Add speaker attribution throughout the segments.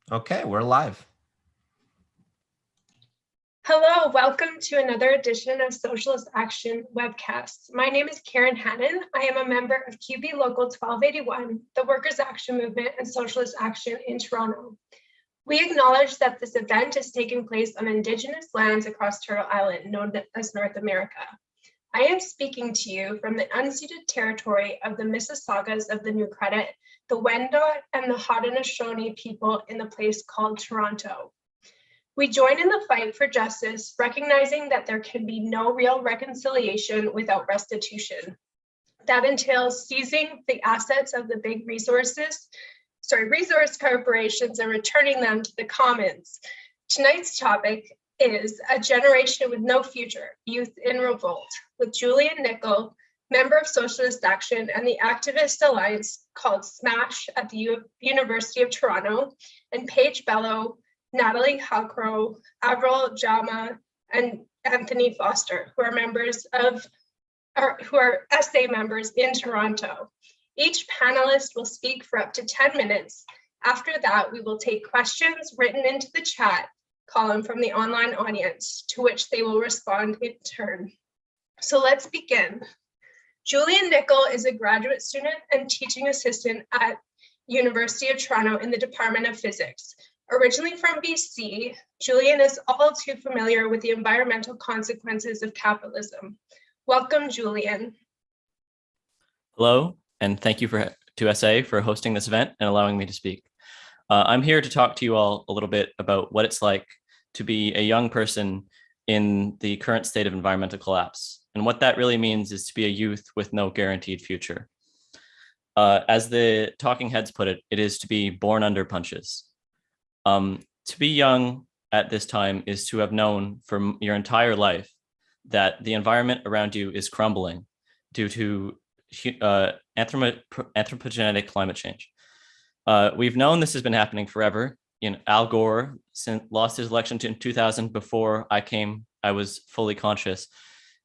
Speaker 1: Okay, we're live.
Speaker 2: Hello, welcome to another edition of Socialist Action webcast. My name is Karen Hannon. I am a member of QB Local 1281, the Workers' Action Movement and Socialist Action in Toronto. We acknowledge that this event is taking place on Indigenous lands across Turtle Island, known as North America. I am speaking to you from the unceded territory of the Mississaugas of the New Credit, the Wendat, and the Haudenosaunee people in the place called Toronto. We join in the fight for justice, recognizing that there can be no real reconciliation without restitution. That entails seizing the assets of the big resource corporations and returning them to the commons. Tonight's topic is A Generation with No Future, Youth in Revolt, with Julian Nickel, member of Socialist Action and the activist alliance called SMASH at the University of Toronto, and Paige Bello, Natalie Halcrow, Avril Jama, and Anthony Foster, who are SA members in Toronto. Each panelist will speak for up to 10 minutes. After that, we will take questions written into the chat column from the online audience, to which they will respond in turn. So let's begin. Julian Nickel is a graduate student and teaching assistant at University of Toronto in the Department of Physics. Originally from BC, Julian is all too familiar with the environmental consequences of capitalism. Welcome, Julian.
Speaker 3: Hello, and thank you to SA for hosting this event and allowing me to speak. I'm here to talk to you all a little bit about what it's like to be a young person in the current state of environmental collapse. And what that really means is to be a youth with no guaranteed future. As the talking heads put it, it is to be born under punches. To be young at this time is to have known for your entire life that the environment around you is crumbling due to anthropogenic climate change. We've known this has been happening forever. Al Gore lost his election in 2000. Before I was fully conscious.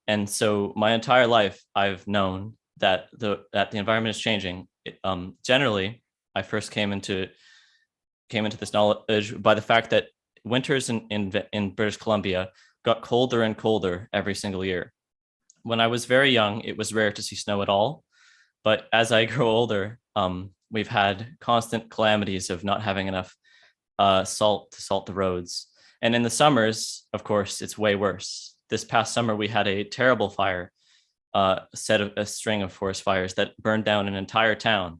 Speaker 3: And so my entire life, I've known that the environment is changing. Generally, I first came into this knowledge by the fact that winters in British Columbia got colder and colder every single year. When I was very young, it was rare to see snow at all. But as I grow older, we've had constant calamities of not having enough salt to salt the roads. And in the summers, of course, it's way worse. This past summer, we had a terrible fire, a string of forest fires that burned down an entire town.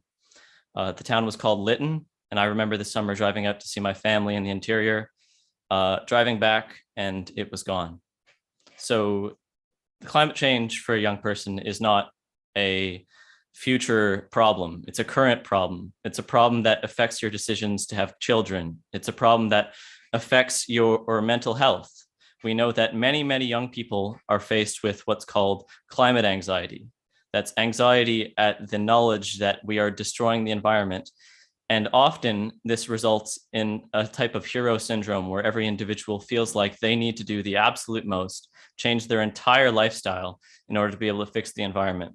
Speaker 3: The town was called Lytton. And I remember this summer driving out to see my family in the interior, driving back, and it was gone. So climate change for a young person is not a future problem. It's a current problem. It's a problem that affects your decisions to have children. It's a problem that affects your mental health. We know that many, many young people are faced with what's called climate anxiety. That's anxiety at the knowledge that we are destroying the environment. And often this results in a type of hero syndrome where every individual feels like they need to do the absolute most, change their entire lifestyle in order to be able to fix the environment.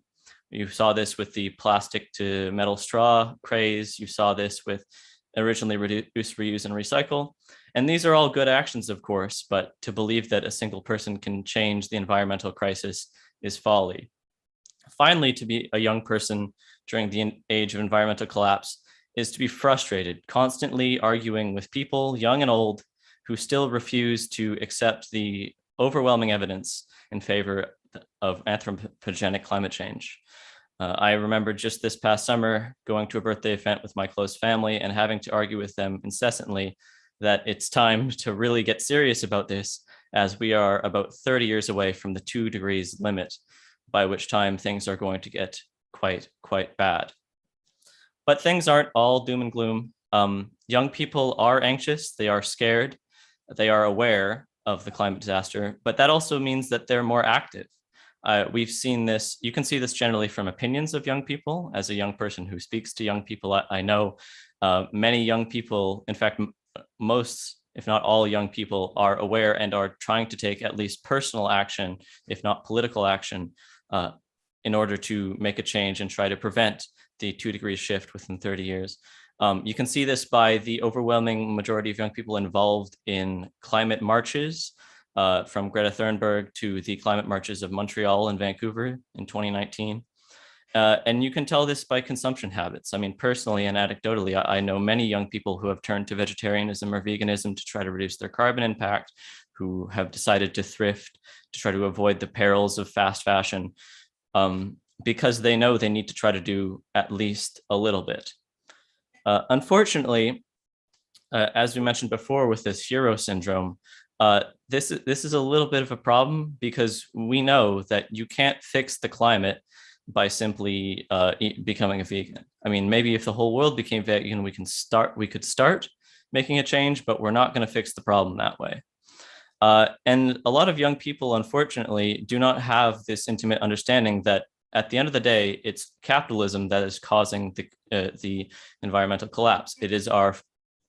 Speaker 3: You saw this with the plastic to metal straw craze. You saw this with originally reduce, reuse, and recycle. And these are all good actions, of course, but to believe that a single person can change the environmental crisis is folly. Finally, to be a young person during the age of environmental collapse is to be frustrated, constantly arguing with people, young and old, who still refuse to accept the overwhelming evidence in favor of anthropogenic climate change. I remember just this past summer going to a birthday event with my close family and having to argue with them incessantly that it's time to really get serious about this, as we are about 30 years away from the 2 degrees limit, by which time things are going to get quite bad. But things aren't all doom and gloom. Young people are anxious, they are scared, they are aware of the climate disaster, but that also means that they're more active. We've seen this, you can see this generally from opinions of young people. As a young person who speaks to young people, I know many young people, in fact, most, if not all young people are aware and are trying to take at least personal action, if not political action, in order to make a change and try to prevent the 2-degree shift within 30 years. You can see this by the overwhelming majority of young people involved in climate marches, from Greta Thunberg to the climate marches of Montreal and Vancouver in 2019. And you can tell this by consumption habits. I mean, personally and anecdotally, I know many young people who have turned to vegetarianism or veganism to try to reduce their carbon impact, who have decided to thrift to try to avoid the perils of fast fashion, because they know they need to try to do at least a little bit. Unfortunately, as we mentioned before with this hero syndrome, this is a little bit of a problem, because we know that you can't fix the climate by simply becoming a vegan. I mean, maybe if the whole world became vegan, we could start making a change, but we're not going to fix the problem that way. And a lot of young people, unfortunately, do not have this intimate understanding that at the end of the day, it's capitalism that is causing the environmental collapse. It is our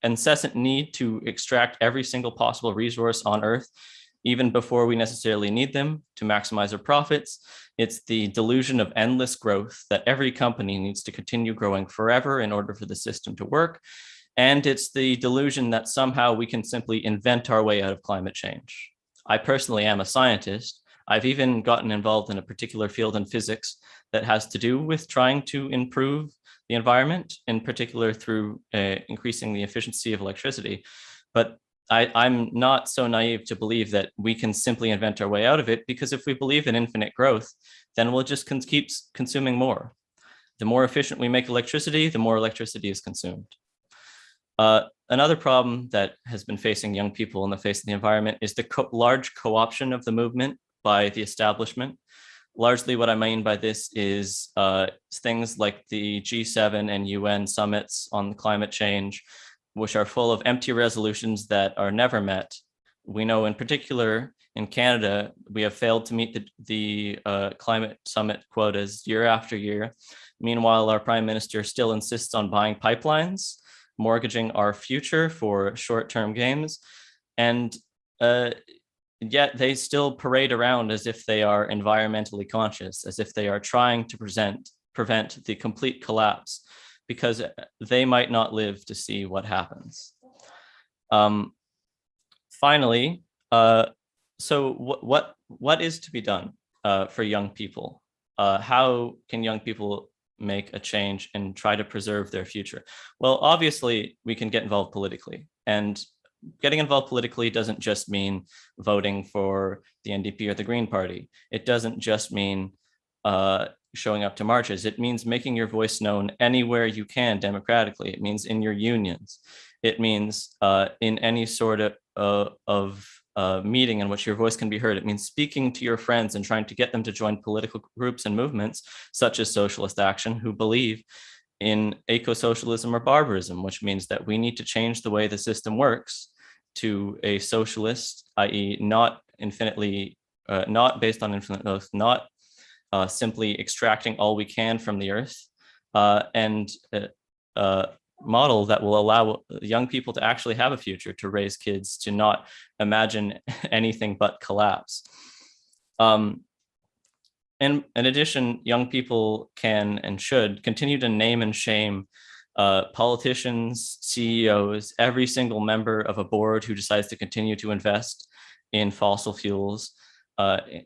Speaker 3: incessant need to extract every single possible resource on Earth, even before we necessarily need them, to maximize our profits. It's the delusion of endless growth, that every company needs to continue growing forever in order for the system to work. And it's the delusion that somehow we can simply invent our way out of climate change. I personally am a scientist. I've even gotten involved in a particular field in physics that has to do with trying to improve the environment, in particular through increasing the efficiency of electricity. But I'm not so naive to believe that we can simply invent our way out of it, because if we believe in infinite growth, then we'll just keep consuming more. The more efficient we make electricity, the more electricity is consumed. Another problem that has been facing young people in the face of the environment is the large co-option of the movement by the establishment. Largely what I mean by this is things like the G7 and UN summits on climate change, which are full of empty resolutions that are never met. We know in particular in Canada, we have failed to meet the climate summit quotas year after year. Meanwhile, our prime minister still insists on buying pipelines, mortgaging our future for short-term gains. And yet they still parade around as if they are environmentally conscious, as if they are trying to prevent the complete collapse, because they might not live to see what happens. Finally, so what is to be done for young people? How can young people make a change and try to preserve their future? Well, obviously, we can get involved politically. And getting involved politically doesn't just mean voting for the NDP or the Green Party. It doesn't just mean showing up to marches. It means making your voice known anywhere you can democratically. It means in your unions. It means in any sort of meeting in which your voice can be heard. It means speaking to your friends and trying to get them to join political groups and movements such as Socialist Action, who believe in eco-socialism or barbarism, which means that we need to change the way the system works to a socialist, i.e. not based on infinite growth, not simply extracting all we can from the earth, and model that will allow young people to actually have a future, to raise kids, to not imagine anything but collapse. And in addition, young people can and should continue to name and shame politicians, CEOs, every single member of a board who decides to continue to invest in fossil fuels.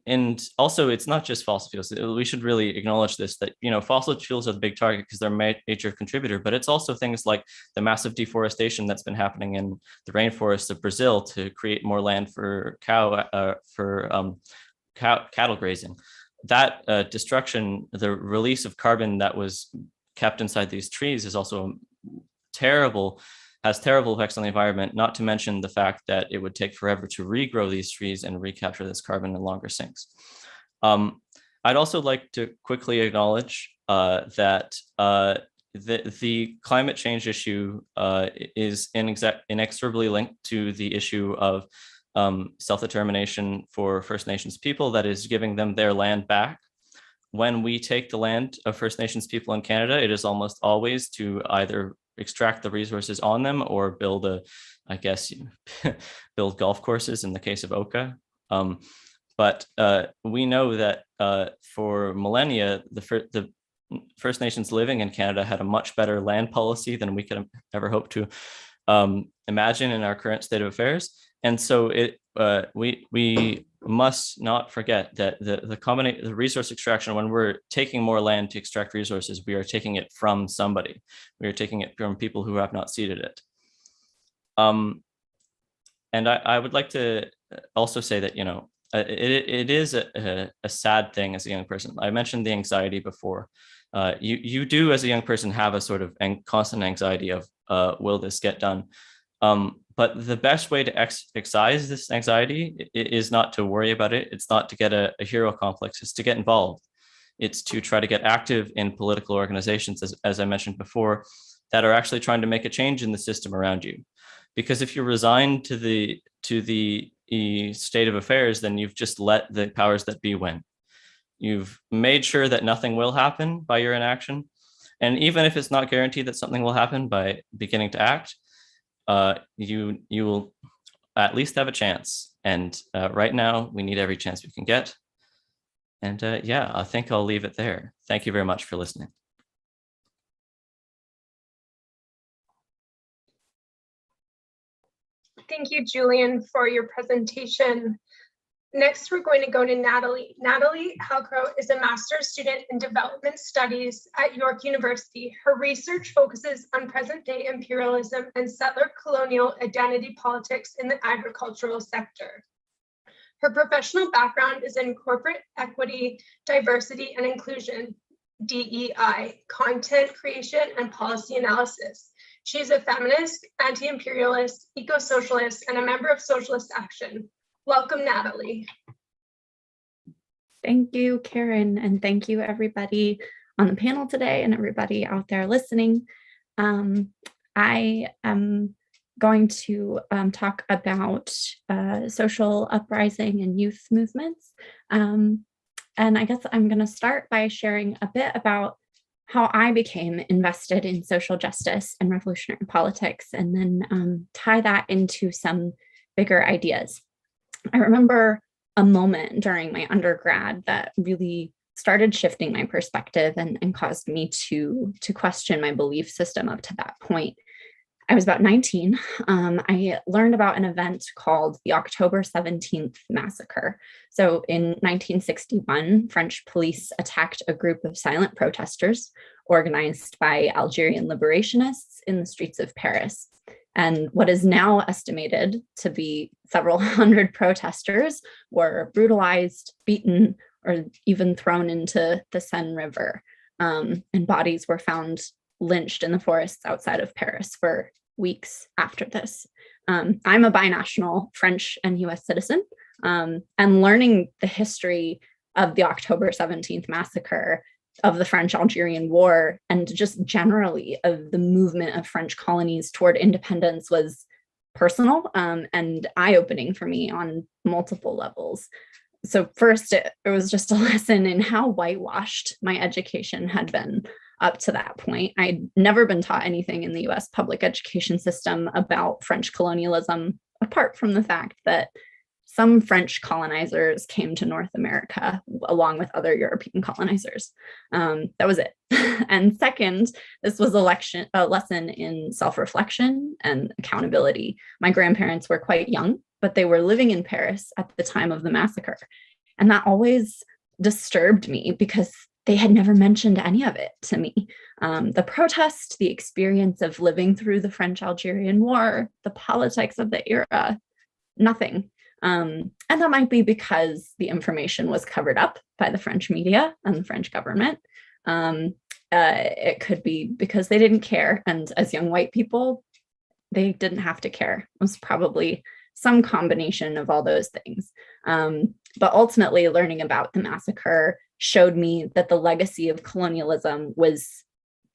Speaker 3: And also, it's not just fossil fuels. We should really acknowledge this, that, fossil fuels are the big target because they're a major contributor, but it's also things like the massive deforestation that's been happening in the rainforests of Brazil to create more land for cattle grazing. That destruction, the release of carbon that was kept inside these trees, is also has terrible effects on the environment, not to mention the fact that it would take forever to regrow these trees and recapture this carbon in longer sinks. I'd also like to quickly acknowledge that the climate change issue is inexorably linked to the issue of self-determination for First Nations people, that is giving them their land back. When we take the land of First Nations people in Canada, it is almost always to either extract the resources on them or build build golf courses in the case of Oka. But we know that for millennia, the First Nations living in Canada had a much better land policy than we could ever hope to imagine in our current state of affairs. And so we must not forget that the resource extraction, when we're taking more land to extract resources, we are taking it from somebody. We are taking it from people who have not ceded it. And I would like to also say that, you know, it is a sad thing as a young person. I mentioned the anxiety before. You do as a young person have a sort of constant anxiety of will this get done? But the best way to excise this anxiety is not to worry about it. It's not to get a hero complex. It's to get involved. It's to try to get active in political organizations, as I mentioned before, that are actually trying to make a change in the system around you. Because if you're resigned to the state of affairs, then you've just let the powers that be win. You've made sure that nothing will happen by your inaction. And even if it's not guaranteed that something will happen by beginning to act, you will at least have a chance. And right now, we need every chance we can get. And yeah, I think I'll leave it there. Thank you very much for listening.
Speaker 2: Thank you, Julian, for your presentation. Next, we're going to go to Natalie. Natalie Halcrow is a master's student in development studies at York University. Her research focuses on present-day imperialism and settler colonial identity politics in the agricultural sector. Her professional background is in corporate equity, diversity and inclusion, DEI, content creation and policy analysis. She is a feminist, anti-imperialist, eco-socialist, and a member of Socialist Action. Welcome, Natalie.
Speaker 1: Thank you, Karen, and thank you everybody on the panel today and everybody out there listening. I am going to talk about social uprising and youth movements. And I guess I'm going to start by sharing a bit about how I became invested in social justice and revolutionary politics, and then tie that into some bigger ideas. I remember a moment during my undergrad that really started shifting my perspective and caused me to question my belief system up to that point. I was about 19. I learned about an event called the October 17th Massacre. So in 1961, French police attacked a group of silent protesters organized by Algerian liberationists in the streets of Paris. And what is now estimated to be several hundred protesters were brutalized, beaten, or even thrown into the Seine River. And bodies were found lynched in the forests outside of Paris for weeks after this. I'm a binational French and US citizen, and learning the history of the October 17th massacre, of the French-Algerian War, and just generally of the movement of French colonies toward independence was personal and eye-opening for me on multiple levels. So first, it was just a lesson in how whitewashed my education had been up to that point. I'd never been taught anything in the US public education system about French colonialism, apart from the fact that some French colonizers came to North America along with other European colonizers. That was it. And second, this was a lesson in self-reflection and accountability. My grandparents were quite young, but they were living in Paris at the time of the massacre. And that always disturbed me because they had never mentioned any of it to me. The protest, the experience of living through the French-Algerian War, the politics of the era, nothing. And that might be because the information was covered up by the French media and the French government. It could be because they didn't care. And as young white people, they didn't have to care. It was probably some combination of all those things. But ultimately, learning about the massacre showed me that the legacy of colonialism was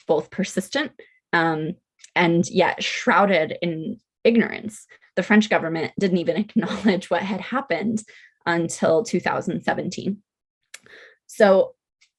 Speaker 1: both persistent and yet shrouded in ignorance. The French government didn't even acknowledge what had happened until 2017. So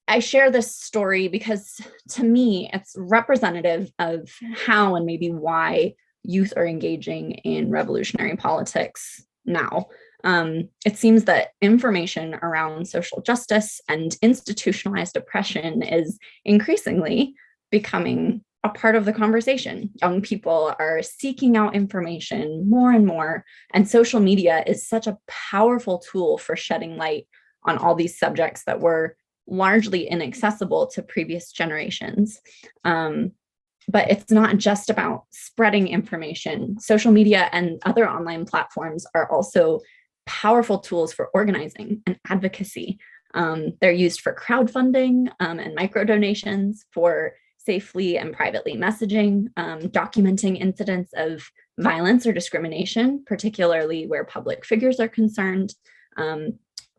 Speaker 1: I share this story because to me, it's representative of how and maybe why youth are engaging in revolutionary politics now. It seems that information around social justice and institutionalized oppression is increasingly becoming a part of the conversation. Young people are seeking out information more and more, and social media is such a powerful tool for shedding light on all these subjects that were largely inaccessible to previous generations. But it's not just about spreading information. Social media and other online platforms are also powerful tools for organizing and advocacy. They're used for crowdfunding and micro donations, for safely and privately messaging, documenting incidents of violence or discrimination, particularly where public figures are concerned,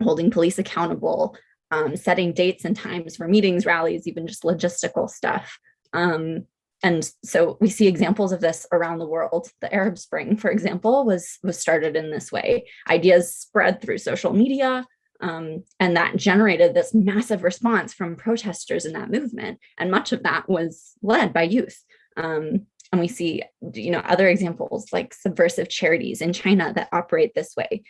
Speaker 1: holding police accountable, setting dates and times for meetings, rallies, even just logistical stuff. And so we see examples of this around the world. The Arab Spring, for example, was started in this way. Ideas spread through social media, and that generated this massive response from protesters in that movement. And much of that was led by youth. And we see, other examples like subversive charities in China that operate this way.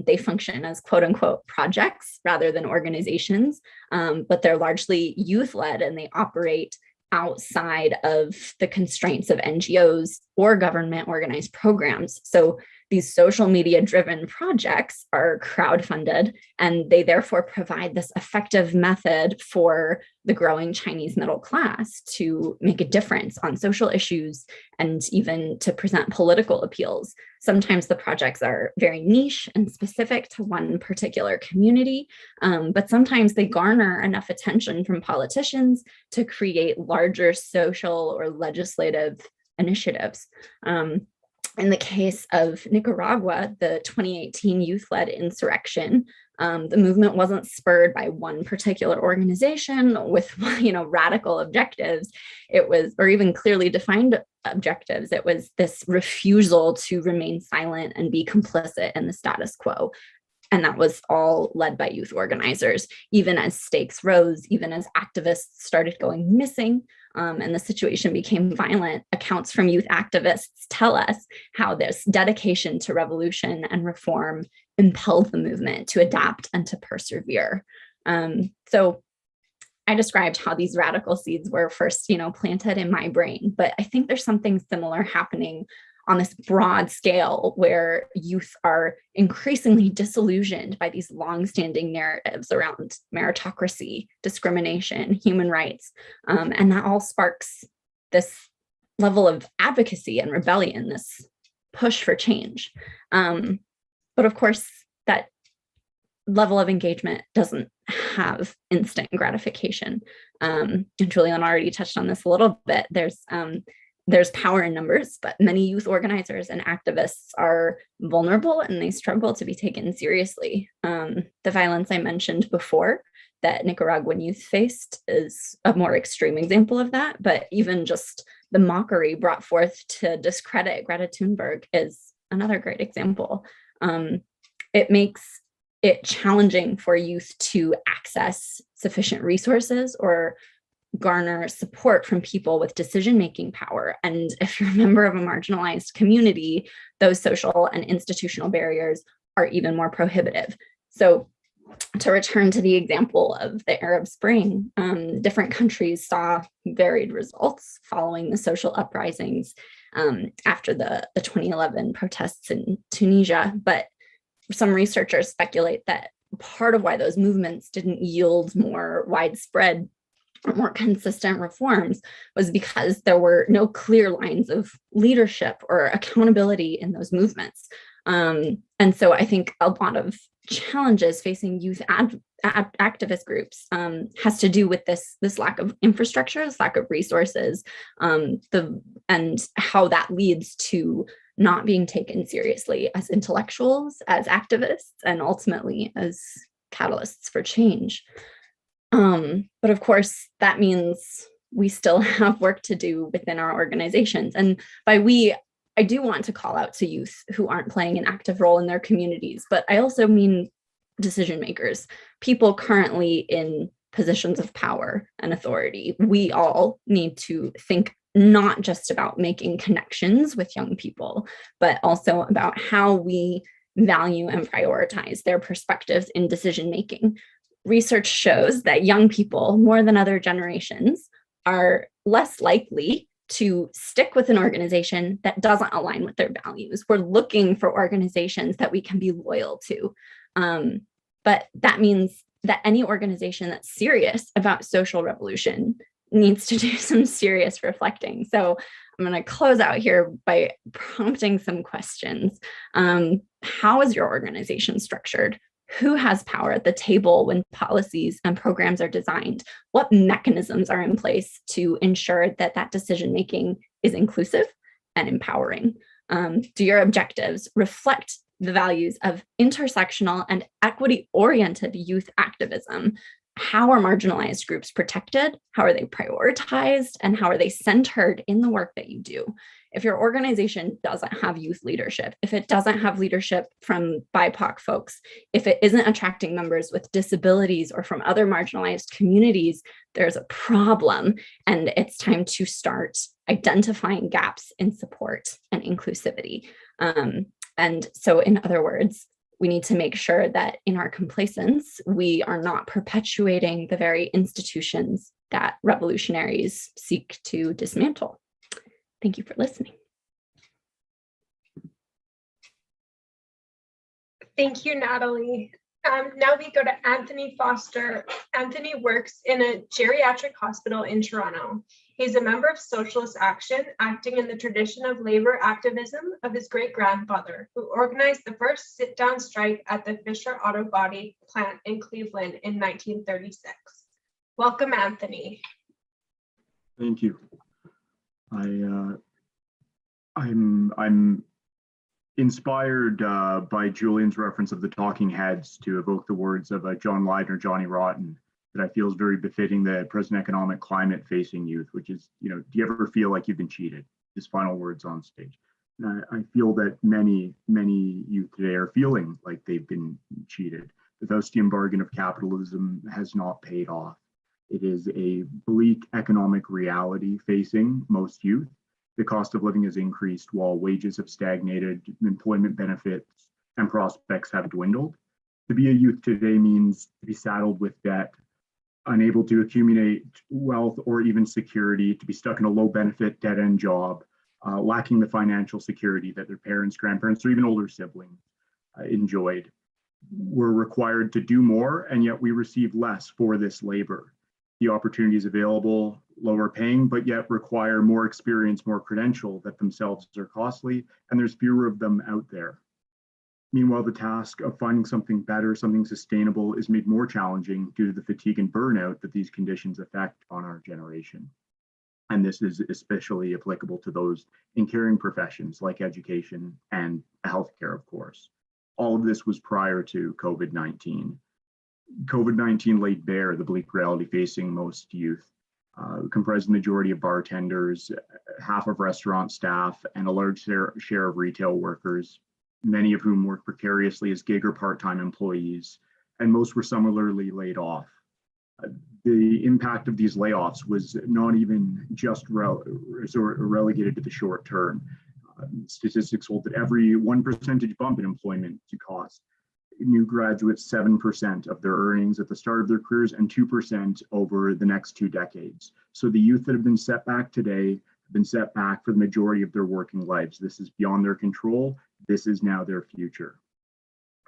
Speaker 1: They function as quote unquote projects rather than organizations, but they're largely youth led, and they operate outside of the constraints of NGOs or government organized programs. So these social media driven projects are crowdfunded, and they therefore provide this effective method for the growing Chinese middle class to make a difference on social issues and even to present political appeals. Sometimes the projects are very niche and specific to one particular community, but sometimes they garner enough attention from politicians to create larger social or legislative initiatives. In the case of Nicaragua, the 2018 youth-led insurrection, the movement wasn't spurred by one particular organization with, radical objectives. It was, or even clearly defined objectives. It was this refusal to remain silent and be complicit in the status quo. And that was all led by youth organizers, even as stakes rose, even as activists started going missing, and the situation became violent. Accounts from youth activists tell us how this dedication to revolution and reform impelled the movement to adapt and to persevere. So I described how these radical seeds were first, planted in my brain, but I think there's something similar happening on this broad scale where youth are increasingly disillusioned by these longstanding narratives around meritocracy, discrimination, human rights. And that all sparks this level of advocacy and rebellion, this push for change. But of course, that level of engagement doesn't have instant gratification. And Julian already touched on this a little bit. There's power in numbers, but many youth organizers and activists are vulnerable and they struggle to be taken seriously. The violence I mentioned before that Nicaraguan youth faced is a more extreme example of that, but even just the mockery brought forth to discredit Greta Thunberg is another great example. It makes it challenging for youth to access sufficient resources or garner support from people with decision-making power. And if you're a member of a marginalized community, those social and institutional barriers are even more prohibitive. So to return to the example of the Arab Spring, different countries saw varied results following the social uprisings after the 2011 protests in Tunisia. But some researchers speculate that part of why those movements didn't yield more widespread or more consistent reforms was because there were no clear lines of leadership or accountability in those movements. And so I think a lot of challenges facing youth activist groups has to do with this lack of infrastructure, this lack of resources, and how that leads to not being taken seriously as intellectuals, as activists, and ultimately as catalysts for change. But of course, that means we still have work to do within our organizations. And by we, I do want to call out to youth who aren't playing an active role in their communities, but I also mean decision makers, people currently in positions of power and authority. We all need to think not just about making connections with young people, but also about how we value and prioritize their perspectives in decision making. Research shows that young people, more than other generations, are less likely to stick with an organization that doesn't align with their values. We're looking for organizations that we can be loyal to. But that means that any organization that's serious about social revolution needs to do some serious reflecting. So I'm going to close out here by prompting some questions. How is your organization structured? Who has power at the table when policies and programs are designed? What mechanisms are in place to ensure that that decision-making is inclusive and empowering? Do your objectives reflect the values of intersectional and equity-oriented youth activism? How are marginalized groups protected? How are they prioritized? And how are they centered in the work that you do? If your organization doesn't have youth leadership, if it doesn't have leadership from BIPOC folks, if it isn't attracting members with disabilities or from other marginalized communities, there's a problem. And it's time to start identifying gaps in support and inclusivity. And so in other words, we need to make sure that in our complacence, we are not perpetuating the very institutions that revolutionaries seek to dismantle. Thank you for listening.
Speaker 2: Thank you, Natalie. Now we go to Anthony Foster. Anthony works in a geriatric hospital in Toronto. He's a member of Socialist Action, acting in the tradition of labor activism of his great-grandfather, who organized the first sit-down strike at the Fisher Auto Body plant in Cleveland in 1936. Welcome, Anthony.
Speaker 4: Thank you. I'm inspired by Julian's reference of the Talking Heads to evoke the words of John Lydon or Johnny Rotten that I feel is very befitting the present economic climate facing youth, which is, do you ever feel like you've been cheated? His final words on stage. And I feel that many youth today are feeling like they've been cheated. The Faustian bargain of capitalism has not paid off. It is a bleak economic reality facing most youth. The cost of living has increased while wages have stagnated, employment benefits and prospects have dwindled. To be a youth today means to be saddled with debt, unable to accumulate wealth or even security, to be stuck in a low benefit dead-end job, lacking the financial security that their parents, grandparents, or even older siblings enjoyed. We're required to do more, and yet we receive less for this labor. The opportunities available, lower paying, but yet require more experience, more credential that themselves are costly, and there's fewer of them out there. Meanwhile, the task of finding something better, something sustainable is made more challenging due to the fatigue and burnout that these conditions affect on our generation. And this is especially applicable to those in caring professions like education and healthcare, of course. All of this was prior to COVID-19. COVID-19 laid bare the bleak reality facing most youth, comprised the majority of bartenders, half of restaurant staff, and a large share of retail workers, many of whom work precariously as gig or part-time employees, and most were similarly laid off. The impact of these layoffs was not even just relegated to the short term. Statistics hold that every 1 percentage bump in employment to cost new graduates 7% of their earnings at the start of their careers and 2% over the next 2 decades. So the youth that have been set back today have been set back for the majority of their working lives. This is beyond their control. This is now their future.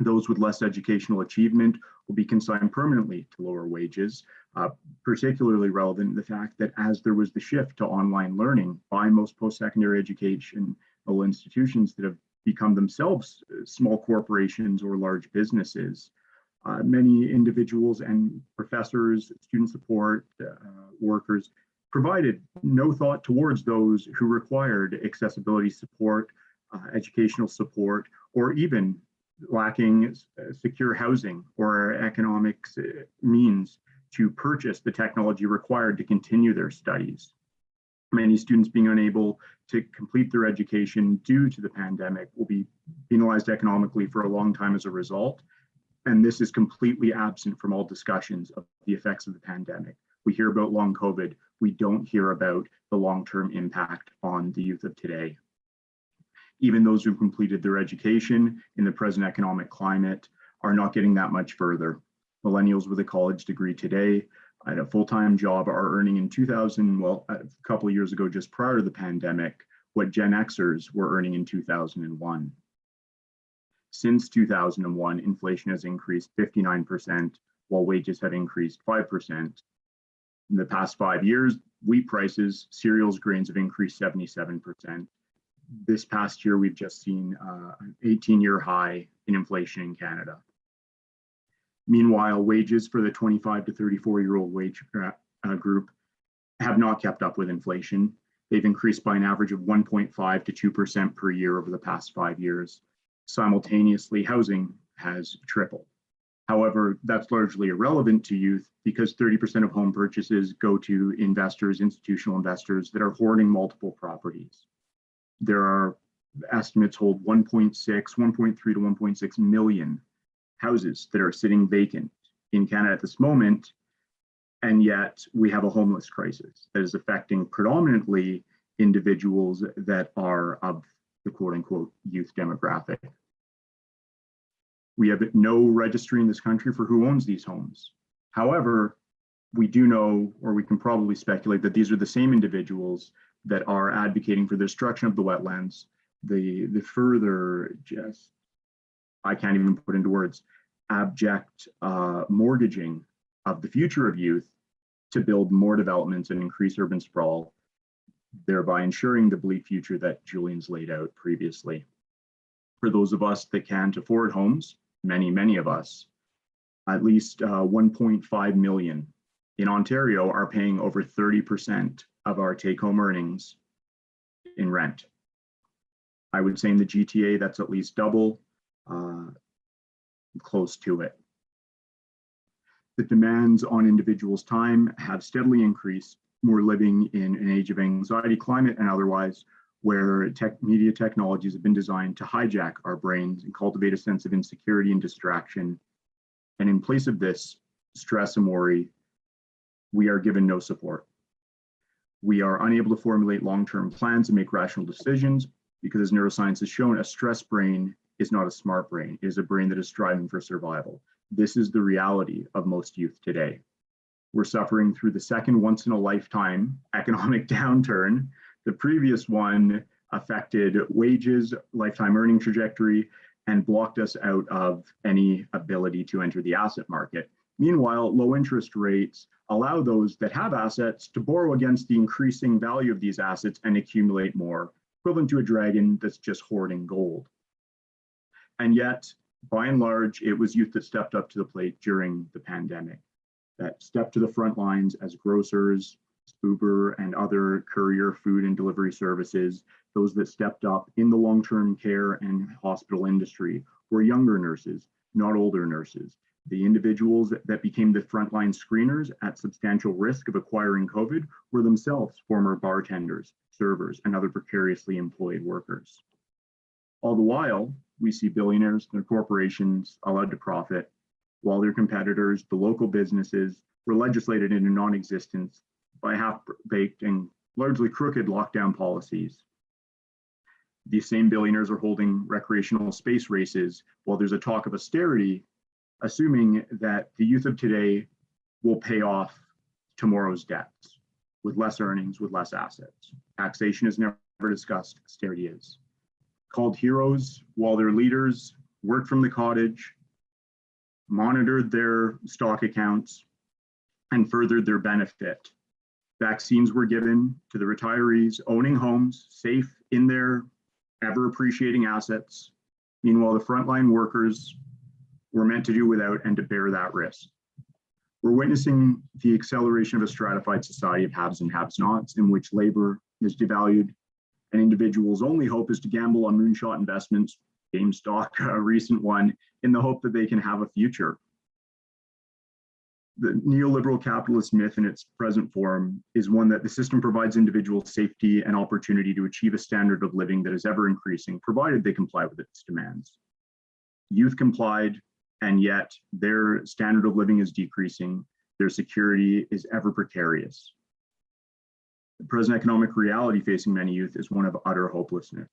Speaker 4: Those with less educational achievement will be consigned permanently to lower wages, particularly relevant to the fact that as there was the shift to online learning by most post-secondary educational institutions that have become themselves small corporations or large businesses, many individuals and professors, student support workers provided no thought towards those who required accessibility support, educational support, or even lacking secure housing or economic means to purchase the technology required to continue their studies. Many students being unable to complete their education due to the pandemic will be penalized economically for a long time as a result. And this is completely absent from all discussions of the effects of the pandemic. We hear about long COVID. We don't hear about the long-term impact on the youth of today. Even those who completed their education in the present economic climate are not getting that much further. Millennials with a college degree today at a full-time job are earning in 2000, well, a couple of years ago, just prior to the pandemic, what Gen Xers were earning in 2001. Since 2001, inflation has increased 59%, while wages have increased 5%. In the past 5 years, wheat prices, cereals, grains have increased 77%. This past year, we've just seen an 18-year high in inflation in Canada. Meanwhile, wages for the 25 to 34-year-old wage group have not kept up with inflation. They've increased by an average of 1.5 to 2% per year over the past 5 years. Simultaneously, housing has tripled. However, that's largely irrelevant to youth because 30% of home purchases go to investors, institutional investors that are hoarding multiple properties. There are estimates hold 1.3 to 1.6 million houses that are sitting vacant in Canada at this moment, and yet we have a homeless crisis that is affecting predominantly individuals that are of the quote-unquote youth demographic. We have no registry in this country for who owns these homes. However, we do know, or we can probably speculate, that these are the same individuals that are advocating for the destruction of the wetlands, the further just, I can't even put into words, abject mortgaging of the future of youth to build more developments and increase urban sprawl, thereby ensuring the bleak future that Julian's laid out previously. For those of us that can't afford homes, many of us, at least 1.5 million in Ontario are paying over 30% of our take-home earnings in rent. I would say in the GTA, that's at least double, close to it. The demands on individuals' time have steadily increased. We're living in an age of anxiety, climate, and otherwise, where media technologies have been designed to hijack our brains and cultivate a sense of insecurity and distraction. And in place of this stress and worry, we are given no support. We are unable to formulate long-term plans and make rational decisions because, as neuroscience has shown, a stressed brain is not a smart brain. It is a brain that is striving for survival. This is the reality of most youth today. We're suffering through the second once-in-a-lifetime economic downturn. The previous one affected wages, lifetime earning trajectory, and blocked us out of any ability to enter the asset market. Meanwhile, low interest rates allow those that have assets to borrow against the increasing value of these assets and accumulate more, equivalent to a dragon that's just hoarding gold. And yet, by and large, it was youth that stepped up to the plate during the pandemic, that stepped to the front lines as grocers, Uber, and other courier food and delivery services. Those that stepped up in the long-term care and hospital industry were younger nurses, not older nurses. The individuals that became the frontline screeners at substantial risk of acquiring COVID were themselves former bartenders, servers, and other precariously employed workers. All the while, we see billionaires and their corporations allowed to profit, while their competitors, the local businesses, were legislated into non-existence by half-baked and largely crooked lockdown policies. These same billionaires are holding recreational space races while there's a talk of austerity, assuming that the youth of today will pay off tomorrow's debts with less earnings, with less assets. Taxation is never discussed, austerity is. Called heroes while their leaders worked from the cottage, monitored their stock accounts, and furthered their benefit. Vaccines were given to the retirees owning homes, safe in their ever-appreciating assets. Meanwhile, the frontline workers were meant to do without and to bear that risk. We're witnessing the acceleration of a stratified society of haves and have-nots in which labor is devalued and individuals' only hope is to gamble on moonshot investments, GameStop, a recent one, in the hope that they can have a future. The neoliberal capitalist myth in its present form is one that the system provides individuals safety and opportunity to achieve a standard of living that is ever increasing, provided they comply with its demands. Youth complied, and yet their standard of living is decreasing. Their security is ever precarious. The present economic reality facing many youth is one of utter hopelessness.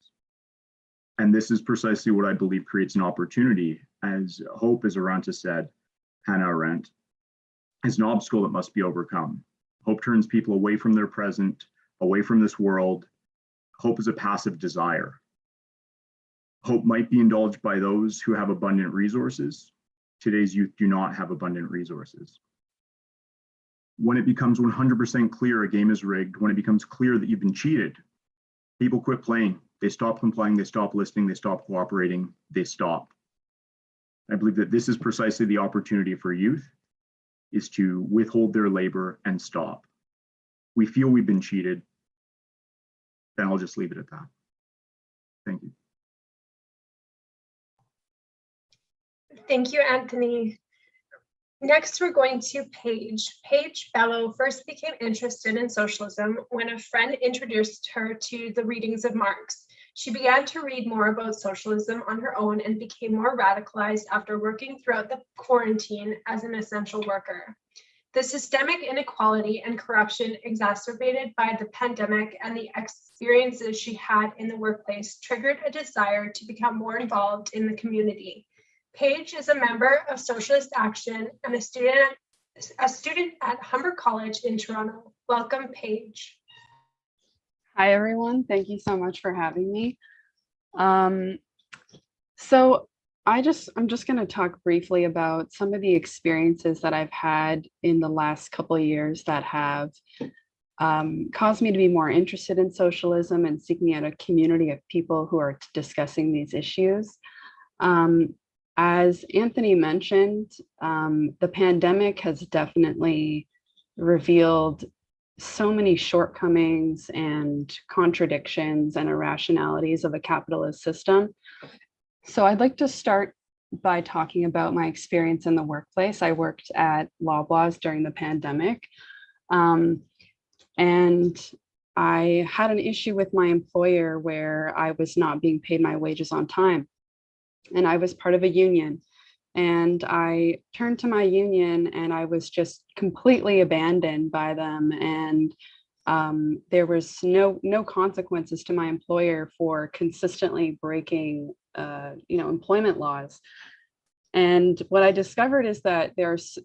Speaker 4: And this is precisely what I believe creates an opportunity, as hope, as Arantxa said, Hannah Arendt, is an obstacle that must be overcome. Hope turns people away from their present, away from this world. Hope is a passive desire. Hope might be indulged by those who have abundant resources. Today's youth do not have abundant resources. When it becomes 100% clear a game is rigged, when it becomes clear that you've been cheated, people quit playing. They stop complying, they stop listening, they stop cooperating, they stop. I believe that this is precisely the opportunity for youth, is to withhold their labor and stop. We feel we've been cheated, then I'll just leave it at that. Thank you.
Speaker 2: Thank you, Anthony. Next, we're going to Paige. Paige Bellow first became interested in socialism when a friend introduced her to the readings of Marx. She began to read more about socialism on her own and became more radicalized after working throughout the quarantine as an essential worker. The systemic inequality and corruption exacerbated by the pandemic and the experiences she had in the workplace triggered a desire to become more involved in the community. Paige is a member of Socialist Action and a student at Humber College in Toronto. Welcome, Paige.
Speaker 5: Hi, everyone. Thank you so much for having me. So I'm just going to talk briefly about some of the experiences that I've had in the last couple of years that have caused me to be more interested in socialism and seeking out a community of people who are discussing these issues. As Anthony mentioned, the pandemic has definitely revealed so many shortcomings and contradictions and irrationalities of a capitalist system. So I'd like to start by talking about my experience in the workplace. I worked at Loblaws during the pandemic, and I had an issue with my employer where I was not being paid my wages on time. And I was part of a union, and I turned to my union and I was just completely abandoned by them. And there was no consequences to my employer for consistently breaking employment laws. And what I discovered is that there's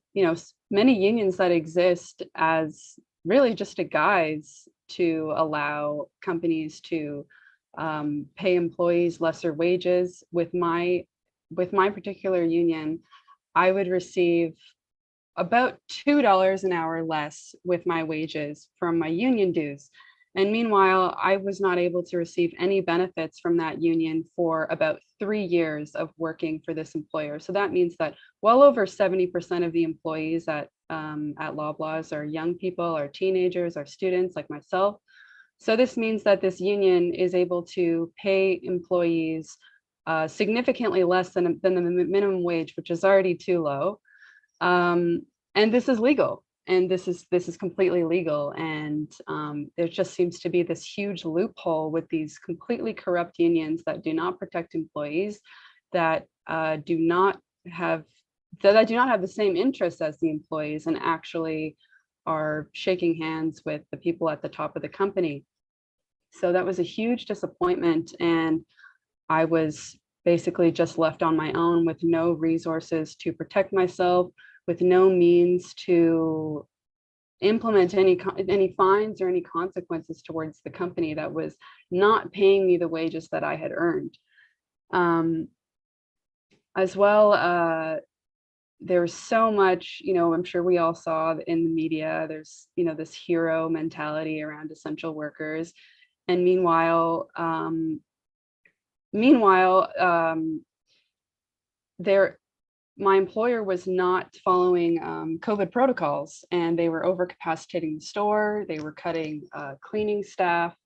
Speaker 5: many unions that exist as really just a guise to allow companies to pay employees lesser wages. With my particular union, I would receive about $2 an hour less with my wages from my union dues. And meanwhile, I was not able to receive any benefits from that union for about 3 years of working for this employer. So that means that well over 70% of the employees at Loblaws are young people, are teenagers, are students like myself. So this means that this union is able to pay employees significantly less than the minimum wage, which is already too low. And this is legal, and this is completely legal. And there just seems to be this huge loophole with these completely corrupt unions that do not protect employees, that do not have the same interests as the employees, and actually are shaking hands with the people at the top of the company. So that was a huge disappointment, and I was basically just left on my own with no resources to protect myself, with no means to implement any fines or any consequences towards the company that was not paying me the wages that I had earned. As well, there's so much, I'm sure we all saw in the media, there's, this hero mentality around essential workers. And meanwhile, my employer was not following COVID protocols, and they were overcapacitating the store. They were cutting cleaning staff.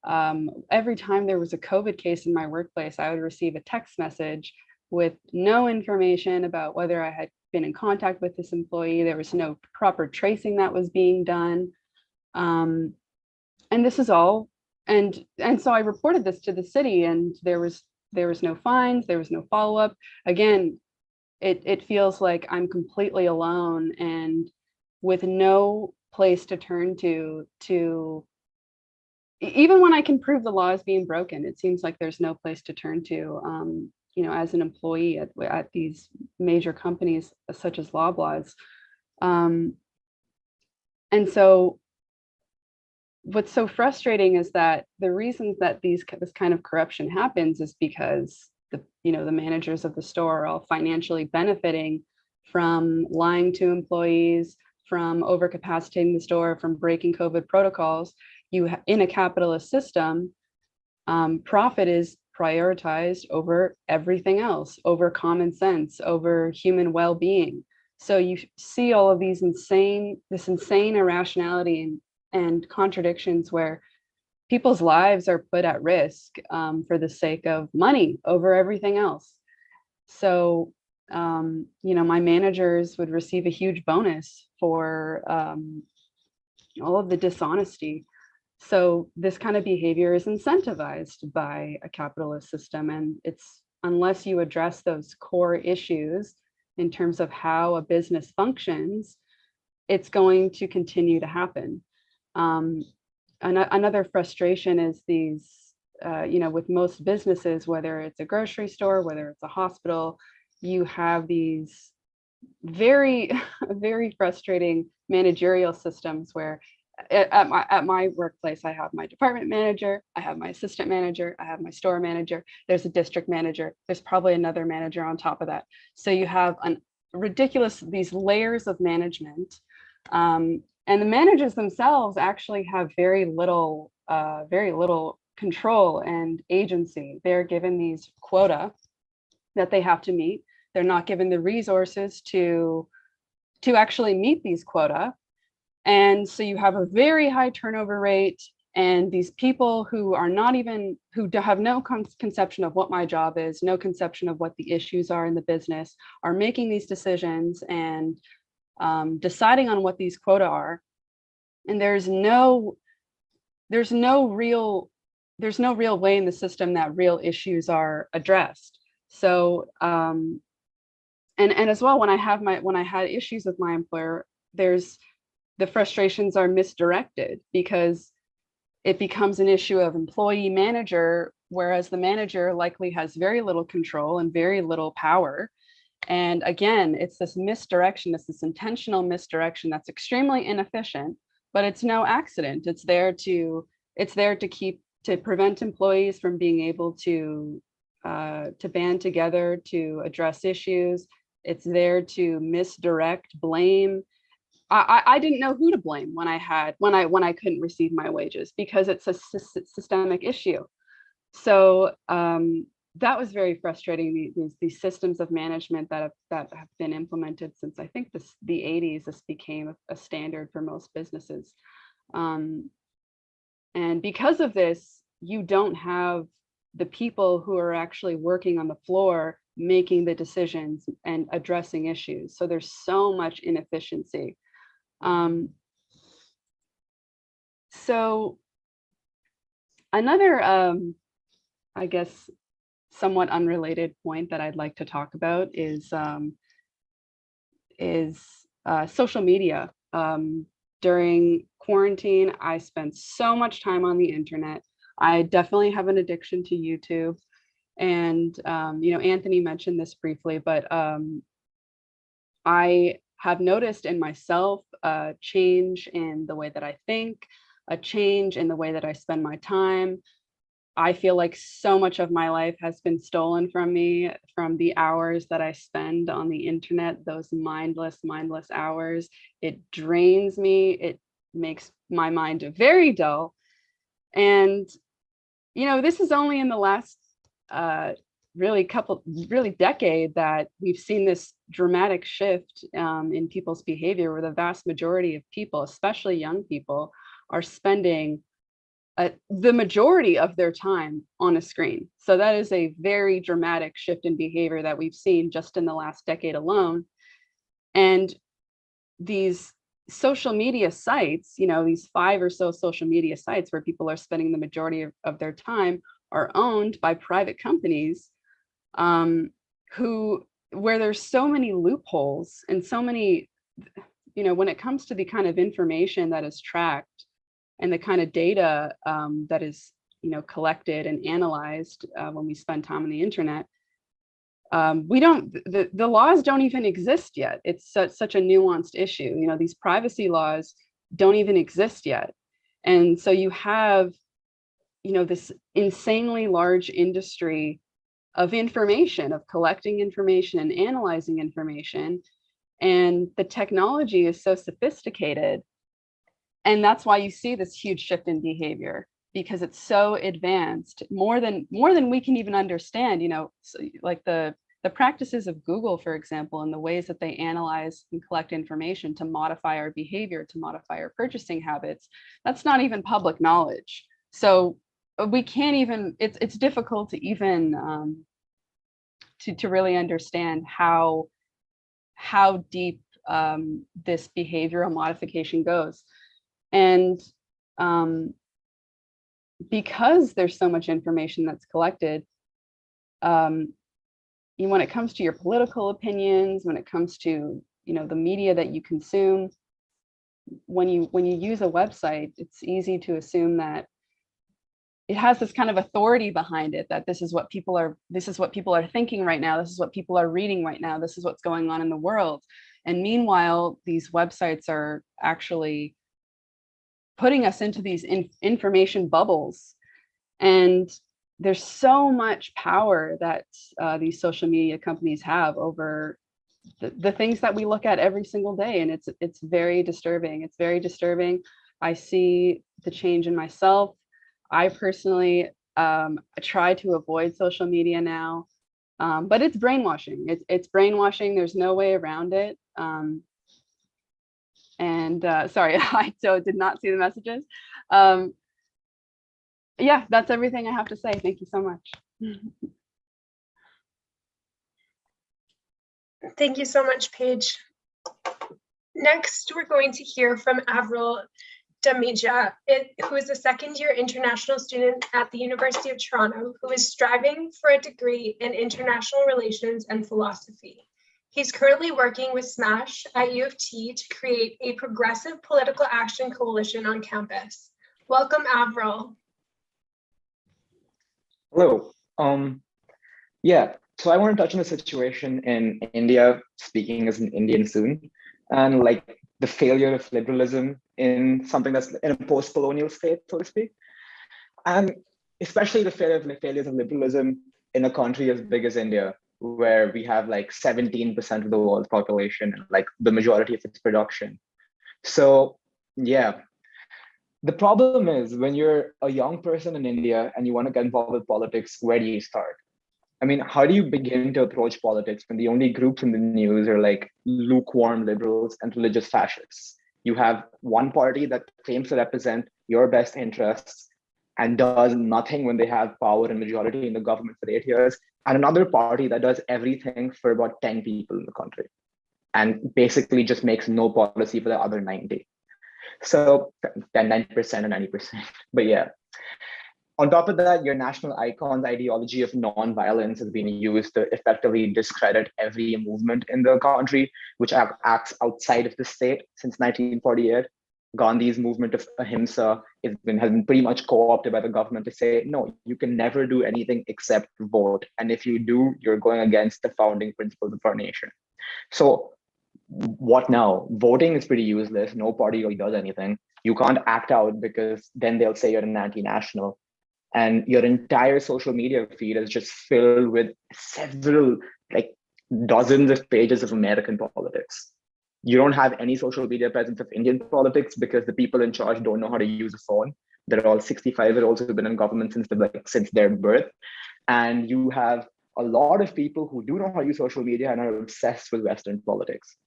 Speaker 5: Every time there was a COVID case in my workplace, I would receive a text message with no information about whether I had been in contact with this employee. There was no proper tracing that was being done. And this is all, and so I reported this to the city, and there was no fines, there was no follow-up. Again, it feels like I'm completely alone and with no place to turn to even when I can prove the law is being broken, it seems like there's no place to turn to, as an employee at these major companies such as Loblaws. And so what's so frustrating is that the reasons that this kind of corruption happens is because the managers of the store are all financially benefiting from lying to employees, from overcapacitating the store, from breaking COVID protocols. In a capitalist system, profit is prioritized over everything else, over common sense, over human well-being. So you see all of this insane irrationality and contradictions where people's lives are put at risk for the sake of money over everything else. So, my managers would receive a huge bonus for all of the dishonesty. So this kind of behavior is incentivized by a capitalist system. And it's, unless you address those core issues in terms of how a business functions, it's going to continue to happen. Another frustration is these, with most businesses, whether it's a grocery store, whether it's a hospital, you have these very, very frustrating managerial systems where at my workplace, I have my department manager, I have my assistant manager, I have my store manager, there's a district manager, there's probably another manager on top of that. So you have these layers of management. And the managers themselves actually have very little control and agency. They're given these quota that they have to meet. They're not given the resources to actually meet these quota. And so you have a very high turnover rate, and these people who have no conception of what my job is, no conception of what the issues are in the business, are making these decisions and deciding on what these quota are. And there's no real way in the system that real issues are addressed. So and as well, when I had issues with my employer, the frustrations are misdirected because it becomes an issue of employee manager, whereas the manager likely has very little control and very little power. And again, it's this misdirection, it's this intentional misdirection that's extremely inefficient, but it's no accident. It's there to prevent employees from being able to band together to address issues. It's there to misdirect, blame. I didn't know who to blame when I couldn't receive my wages because it's a systemic issue. So that was very frustrating. These systems of management that have been implemented since I think the 80s. This became a standard for most businesses, and because of this, you don't have the people who are actually working on the floor making the decisions and addressing issues. So there's so much inefficiency. So another, I guess, somewhat unrelated point that I'd like to talk about is social media. During quarantine, I spent so much time on the internet. I definitely have an addiction to YouTube. And, Anthony mentioned this briefly, but I have noticed in myself a change in the way that I think, a change in the way that I spend my time. I feel like so much of my life has been stolen from me from the hours that I spend on the internet, those mindless hours. It drains me. It makes my mind very dull. And, this is only in the last decade that we've seen this dramatic shift in people's behavior, where the vast majority of people, especially young people, are spending the majority of their time on a screen. So that is a very dramatic shift in behavior that we've seen just in the last decade alone. And these social media sites, these 5 or so social media sites where people are spending the majority of their time, are owned by private companies where there's so many loopholes and so many, when it comes to the kind of information that is tracked, and the kind of data that is, collected and analyzed when we spend time on the internet, the laws don't even exist yet. It's such a nuanced issue. These privacy laws don't even exist yet. And so you have, this insanely large industry of information, of collecting information and analyzing information. And the technology is so sophisticated. And that's why you see this huge shift in behavior, because it's so advanced, more than we can even understand. So like the practices of Google, for example, and the ways that they analyze and collect information to modify our behavior, to modify our purchasing habits, that's not even public knowledge. So we can't even, it's difficult to even to really understand how deep this behavioral modification goes. And because there's so much information that's collected, when it comes to your political opinions, when it comes to the media that you consume, when you use a website, it's easy to assume that it has this kind of authority behind it, that this is what people are thinking right now, this is what people are reading right now, this is what's going on in the world. And meanwhile, these websites are actually putting us into these information bubbles. And there's so much power that these social media companies have over the things that we look at every single day. And it's very disturbing. It's very disturbing. I see the change in myself. I personally try to avoid social media now, but it's brainwashing. It's brainwashing. There's no way around it. Sorry, I did not see the messages. Yeah, that's everything I have to say. Thank you so much.
Speaker 2: Thank you so much, Paige. Next, we're going to hear from Avril Damija, who is a second-year international student at the University of Toronto, who is striving for a degree in international relations and philosophy. He's currently working with SMASH at U of T to create a progressive political action coalition on campus. Welcome, Avril.
Speaker 6: Hello. Yeah, so I want to touch on the situation in India, speaking as an Indian student, and like the failure of liberalism in something that's in a post-colonial state, so to speak, and especially the failures of liberalism in a country as big as India, where we have like 17% of the world's population and like the majority of its production. So yeah, the problem is when you're a young person in India and you want to get involved with politics, where do you start? I mean, how do you begin to approach politics when the only groups in the news are like lukewarm liberals and religious fascists? You have one party that claims to represent your best interests and does nothing when they have power and majority in the government for 8 years, and another party that does everything for about 10 people in the country and basically just makes no policy for the other 90. So 90% and 90%, but yeah. On top of that, your national icon's ideology of non-violence has been used to effectively discredit every movement in the country, which acts outside of the state since 1948. Gandhi's movement of ahimsa has been pretty much co-opted by the government to say, no, you can never do anything except vote. And if you do, you're going against the founding principles of our nation. So what now? Voting is pretty useless. No party really does anything. You can't act out because then they'll say you're an anti-national. And your entire social media feed is just filled with several, like dozens of pages of American politics. You don't have any social media presence of Indian politics because the people in charge don't know how to use a phone. They're all 65-year-olds who've been in government since their birth. And you have a lot of people who do know how to use social media and are obsessed with Western politics.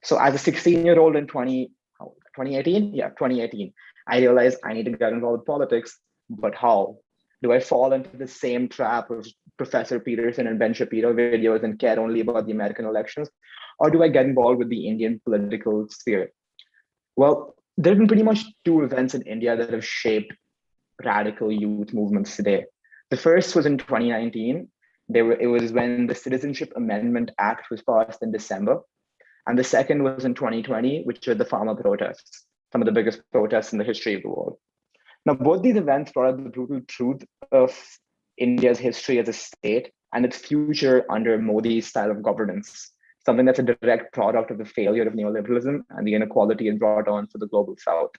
Speaker 6: So as a 16-year-old in 2018, I realized I need to get involved with politics. But how? Do I fall into the same trap of Professor Peterson and Ben Shapiro videos and care only about the American elections? Or do I get involved with the Indian political sphere? Well, there have been pretty much two events in India that have shaped radical youth movements today. The first was in 2019. It was when the Citizenship Amendment Act was passed in December. And the second was in 2020, which were the farmer protests. some of the biggest protests in the history of the world. Now, both these events brought out the brutal truth of India's history as a state and its future under Modi's style of governance, something that's a direct product of the failure of neoliberalism and the inequality it brought on for the global South.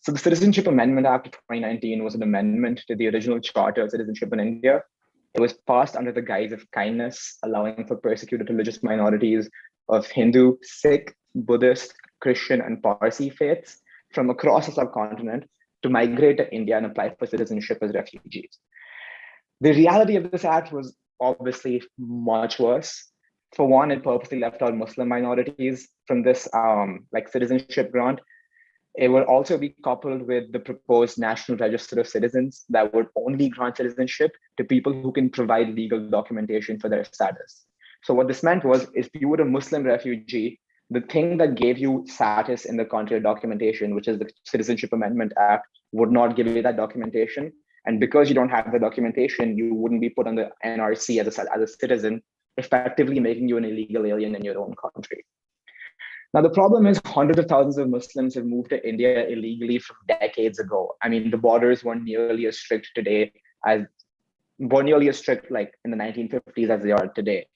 Speaker 6: So the Citizenship Amendment Act of 2019 was an amendment to the original Charter of Citizenship in India. It was passed under the guise of kindness, allowing for persecuted religious minorities of Hindu, Sikh, Buddhist, Christian, and Parsi faiths from across the subcontinent to migrate to India and apply for citizenship as refugees. The reality of this act was obviously much worse. For one, it purposely left out Muslim minorities from this citizenship grant. It would also be coupled with the proposed National Register of Citizens that would only grant citizenship to people who can provide legal documentation for their status. So what this meant was, if you were a Muslim refugee, the thing that gave you status in the country of documentation, which is the Citizenship Amendment Act, would not give you that documentation. And because you don't have the documentation, you wouldn't be put on the NRC as a citizen, effectively making you an illegal alien in your own country. Now, the problem is hundreds of thousands of Muslims have moved to India illegally from decades ago. I mean, the borders weren't nearly as strict like in the 1950s as they are today.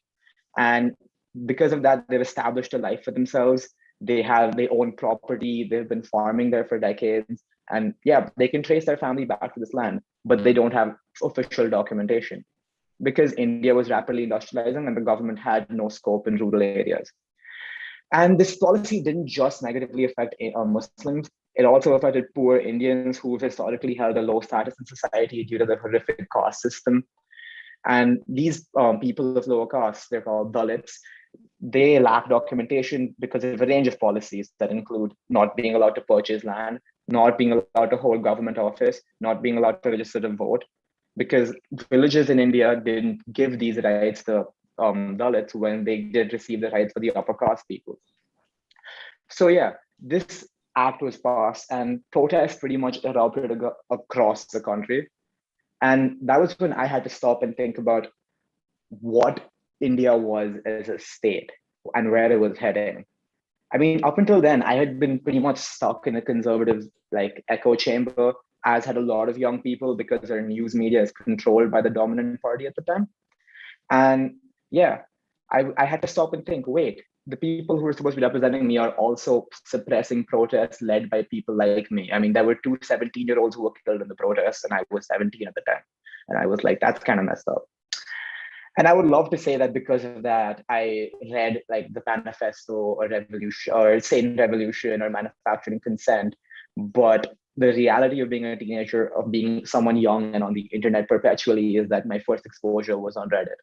Speaker 6: And because of that, they've established a life for themselves. They own property. They've been farming there for decades. And yeah, they can trace their family back to this land, but they don't have official documentation because India was rapidly industrializing and the government had no scope in rural areas. And this policy didn't just negatively affect Muslims, it also affected poor Indians who historically held a low status in society due to the horrific caste system. And these people of lower caste, they're called Dalits, they lack documentation because of a range of policies that include not being allowed to purchase land, not being allowed to hold government office, not being allowed to register to vote, because villages in India didn't give these rights to Dalits when they did receive the rights for the upper caste people. So yeah, this act was passed and protests pretty much erupted across the country. And that was when I had to stop and think about what India was as a state and where it was heading. I mean, up until then, I had been pretty much stuck in a conservative echo chamber, as had a lot of young people, because our news media is controlled by the dominant party at the time. And yeah, I had to stop and think, wait, the people who are supposed to be representing me are also suppressing protests led by people like me. I mean, there were two 17-year-olds who were killed in the protests, and I was 17 at the time. And I was like, that's kind of messed up. And I would love to say that because of that, I read the Manifesto or Revolution or Sane Revolution or Manufacturing Consent. But the reality of being a teenager, of being someone young and on the internet perpetually, is that my first exposure was on Reddit.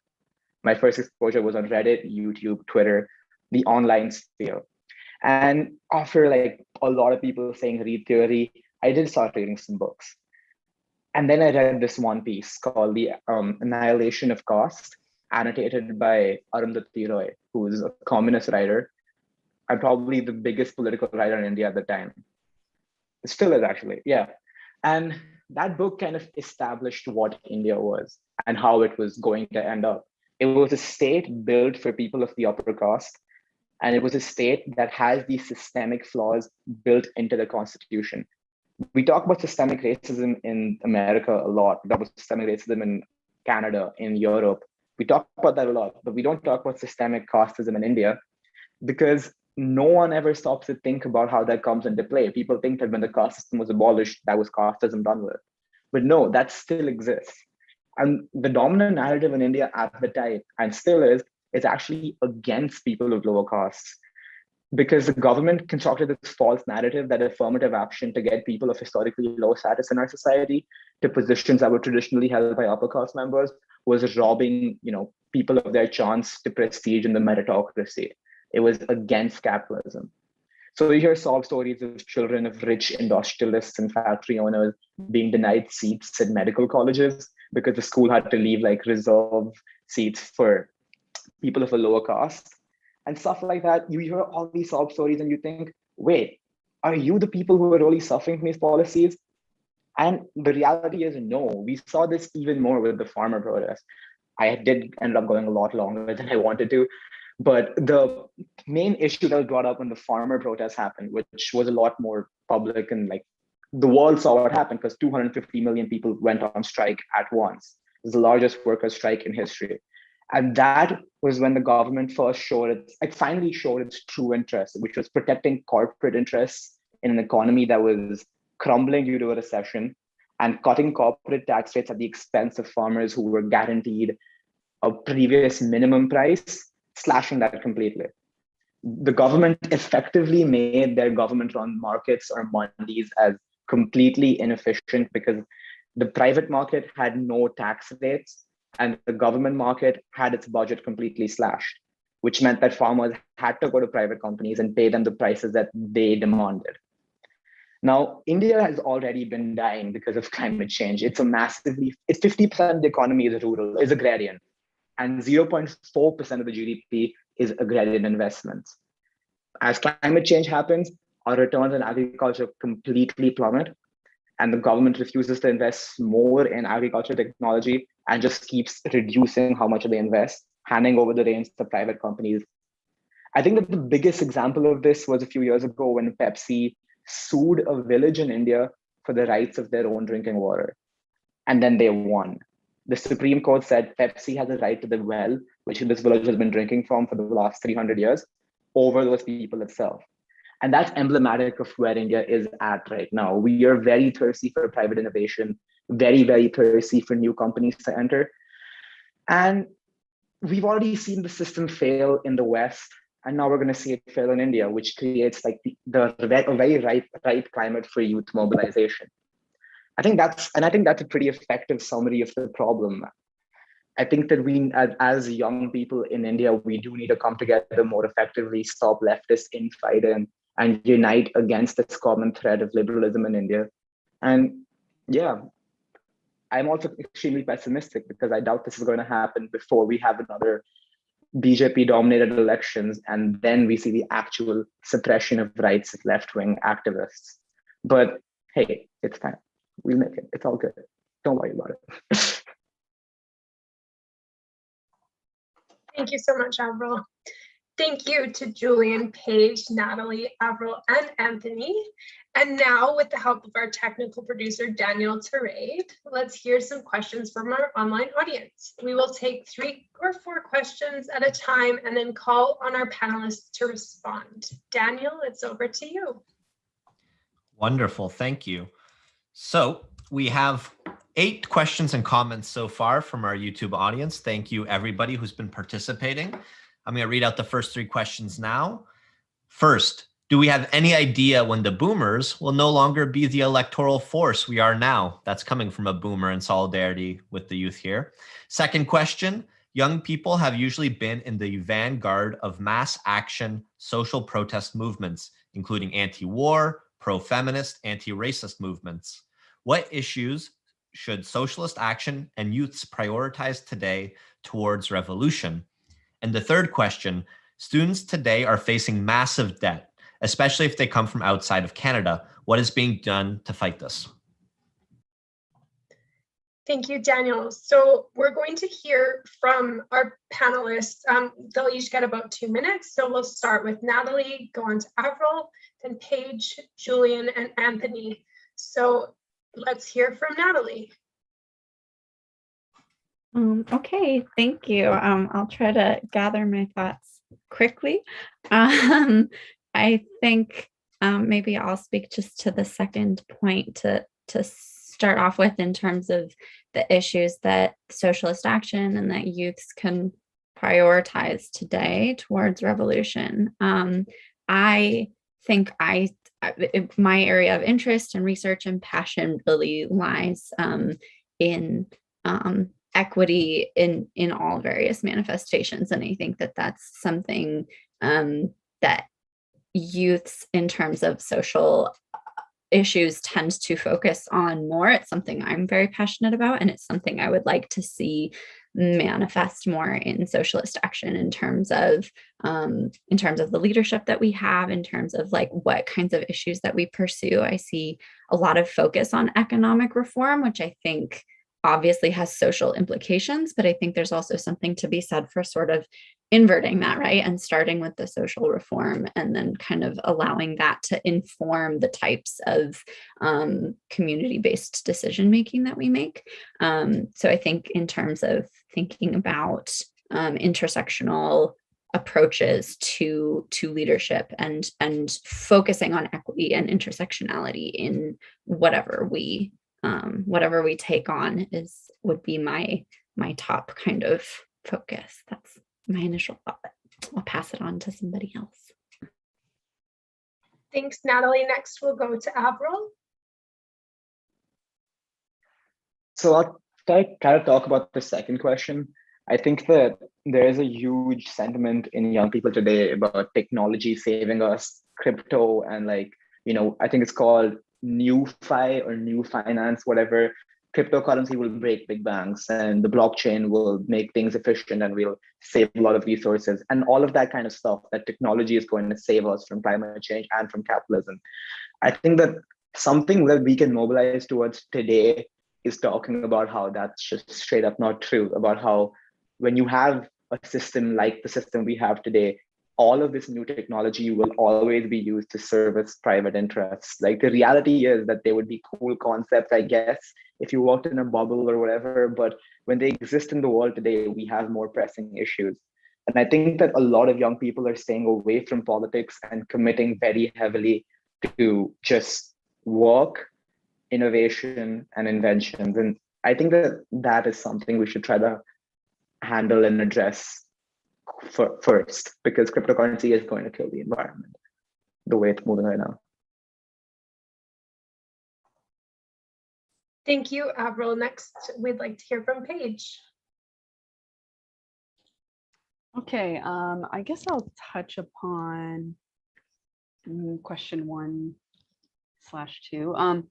Speaker 6: My first exposure was on Reddit, YouTube, Twitter, the online sphere. And after a lot of people saying read theory, I did start reading some books. And then I read this one piece called The Annihilation of Caste, annotated by Arundhati Roy, who is a communist writer and probably the biggest political writer in India at the time. It still is, actually, yeah. And that book kind of established what India was and how it was going to end up. It was a state built for people of the upper caste, and it was a state that has these systemic flaws built into the constitution. We talk about systemic racism in America a lot. That was systemic racism in Canada, in Europe. We talk about that a lot, but we don't talk about systemic casteism in India because no one ever stops to think about how that comes into play. People think that when the caste system was abolished, that was casteism done with. But no, that still exists. And the dominant narrative in India at the time, and still is actually against people of lower castes. Because the government constructed this false narrative that affirmative action to get people of historically low status in our society to positions that were traditionally held by upper caste members was robbing, people of their chance to prestige in the meritocracy. It was against capitalism. So you hear sob stories of children of rich industrialists and factory owners being denied seats at medical colleges because the school had to leave reserve seats for people of a lower caste and stuff like that. You hear all these sob stories and you think, wait, are you the people who are really suffering from these policies? And the reality is no. We saw this even more with the farmer protest. I did end up going a lot longer than I wanted to, But the main issue that was brought up when the farmer protests happened, which was a lot more public and like the world saw what happened because 250 million people went on strike at once. It was the largest workers' strike in history. And that was when the government first finally showed its true interest, which was protecting corporate interests in an economy that was crumbling due to a recession and cutting corporate tax rates at the expense of farmers who were guaranteed a previous minimum price, slashing that completely. The government effectively made their government-run markets or mandis as completely inefficient because the private market had no tax rates and the government market had its budget completely slashed, which meant that farmers had to go to private companies and pay them the prices that they demanded. Now, India has already been dying because of climate change. It's 50% of the economy is rural, is agrarian, and 0.4% of the GDP is agrarian investments. As climate change happens, our returns on agriculture completely plummet, and the government refuses to invest more in agricultural technology and just keeps reducing how much they invest, handing over the reins to private companies. I think that the biggest example of this was a few years ago when Pepsi sued a village in India for the rights of their own drinking water. And then they won. The Supreme Court said Pepsi has a right to the well, which this village has been drinking from for the last 300 years, over those people itself. And that's emblematic of where India is at right now. We are very thirsty for private innovation, very, very thirsty for new companies to enter. And we've already seen the system fail in the West, and now we're going to see it fail in India, which creates like a very ripe climate for youth mobilization. I think that's a pretty effective summary of the problem. I think that we, as young people in India, we do need to come together more effectively, stop leftist infighting, and unite against this common thread of liberalism in India. And yeah, I'm also extremely pessimistic because I doubt this is going to happen before we have another BJP-dominated elections, and then we see the actual suppression of rights of left-wing activists. But hey, it's fine. We'll make it. It's all good. Don't worry about it.
Speaker 2: Thank you so much, Avril. Thank you to Julian, Paige, Natalie, Avril, and Anthony. And now, with the help of our technical producer, Daniel Terade, let's hear some questions from our online audience. We will take 3 or 4 questions at a time and then call on our panelists to respond. Daniel, it's over to you.
Speaker 7: Wonderful, thank you. So we have 8 questions and comments so far from our YouTube audience. Thank you, everybody who's been participating. I'm going to read out the first 3 questions now. First, do we have any idea when the boomers will no longer be the electoral force we are now? That's coming from a boomer in solidarity with the youth here. Second question, young people have usually been in the vanguard of mass action social protest movements, including anti-war, pro-feminist, anti-racist movements. What issues should socialist action and youths prioritize today towards revolution? And the third question, students today are facing massive debt, especially if they come from outside of Canada. What is being done to fight this?
Speaker 2: Thank you, Daniel. So we're going to hear from our panelists. They'll each get about 2 minutes. So we'll start with Natalie, go on to Avril, then Paige, Julian, and Anthony. So let's hear from Natalie.
Speaker 1: Okay, thank you. I'll try to gather my thoughts quickly. I think maybe I'll speak just to the second point to start off with in terms of the issues that socialist action and that youths can prioritize today towards revolution. I think my area of interest and research and passion really lies in equity in all various manifestations. And I think that that's something that youths in terms of social issues tend to focus on more. It's something I'm very passionate about, and it's something I would like to see manifest more in socialist action in terms of the leadership that we have, in terms of like what kinds of issues that we pursue. I see a lot of focus on economic reform, which I think obviously has social implications, but I think there's also something to be said for sort of inverting that, right? And starting with the social reform and then kind of allowing that to inform the types of community-based decision-making that we make. So I think in terms of thinking about intersectional approaches to leadership and focusing on equity and intersectionality in whatever we take on would be my top kind of focus. That's my initial thought. I'll pass it on to somebody else.
Speaker 2: Thanks, Natalie. Next, we'll go to Avril.
Speaker 6: So I'll try to talk about the second question. I think that there is a huge sentiment in young people today about technology saving us, crypto, and like, I think it's called new fi or new finance, whatever. Cryptocurrency will break big banks and the blockchain will make things efficient and we'll save a lot of resources and all of that kind of stuff, that technology is going to save us from climate change and from capitalism. I think that something that we can mobilize towards today is talking about how that's just straight up not true, about how when you have a system like the system we have today, all of this new technology will always be used to service private interests. Like the reality is that they would be cool concepts, I guess, if you worked in a bubble or whatever, but when they exist in the world today, we have more pressing issues. And I think that a lot of young people are staying away from politics and committing very heavily to just work, innovation, and inventions. And I think that that is something we should try to handle and address first, because cryptocurrency is going to kill the environment the way it's moving right now.
Speaker 2: Thank you, Avril. Next, we'd like to hear from Paige.
Speaker 5: Okay, I guess I'll touch upon question 1/2.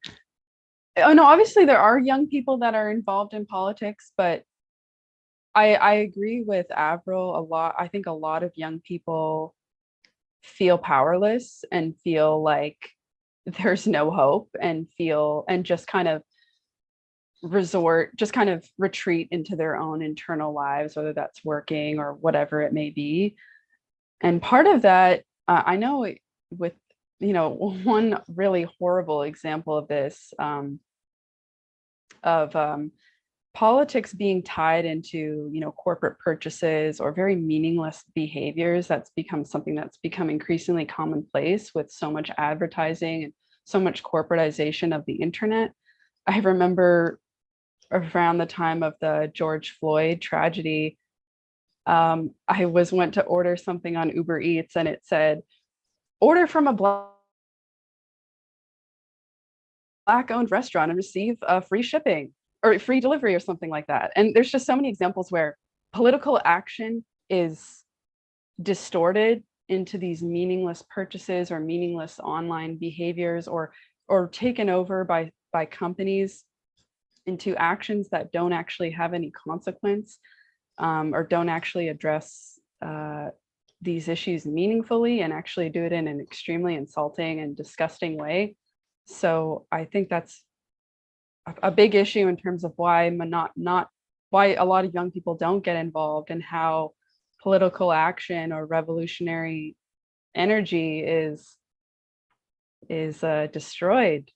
Speaker 5: Oh no, obviously there are young people that are involved in politics, but I agree with Avril a lot. I think a lot of young people feel powerless and feel like there's no hope and just kind of retreat into their own internal lives, whether that's working or whatever it may be. And part of that, I know with, one really horrible example of this, politics being tied into, corporate purchases or very meaningless behaviors. That's become something that's become increasingly commonplace with so much advertising and so much corporatization of the internet. I remember around the time of the George Floyd tragedy, I went to order something on Uber Eats and it said, order from a Black-owned restaurant and receive free shipping or free delivery or something like that. And there's just so many examples where political action is distorted into these meaningless purchases or meaningless online behaviors or taken over by companies into actions that don't actually have any consequence or don't actually address these issues meaningfully and actually do it in an extremely insulting and disgusting way. So I think that's a big issue in terms of why why a lot of young people don't get involved and how political action or revolutionary energy is destroyed.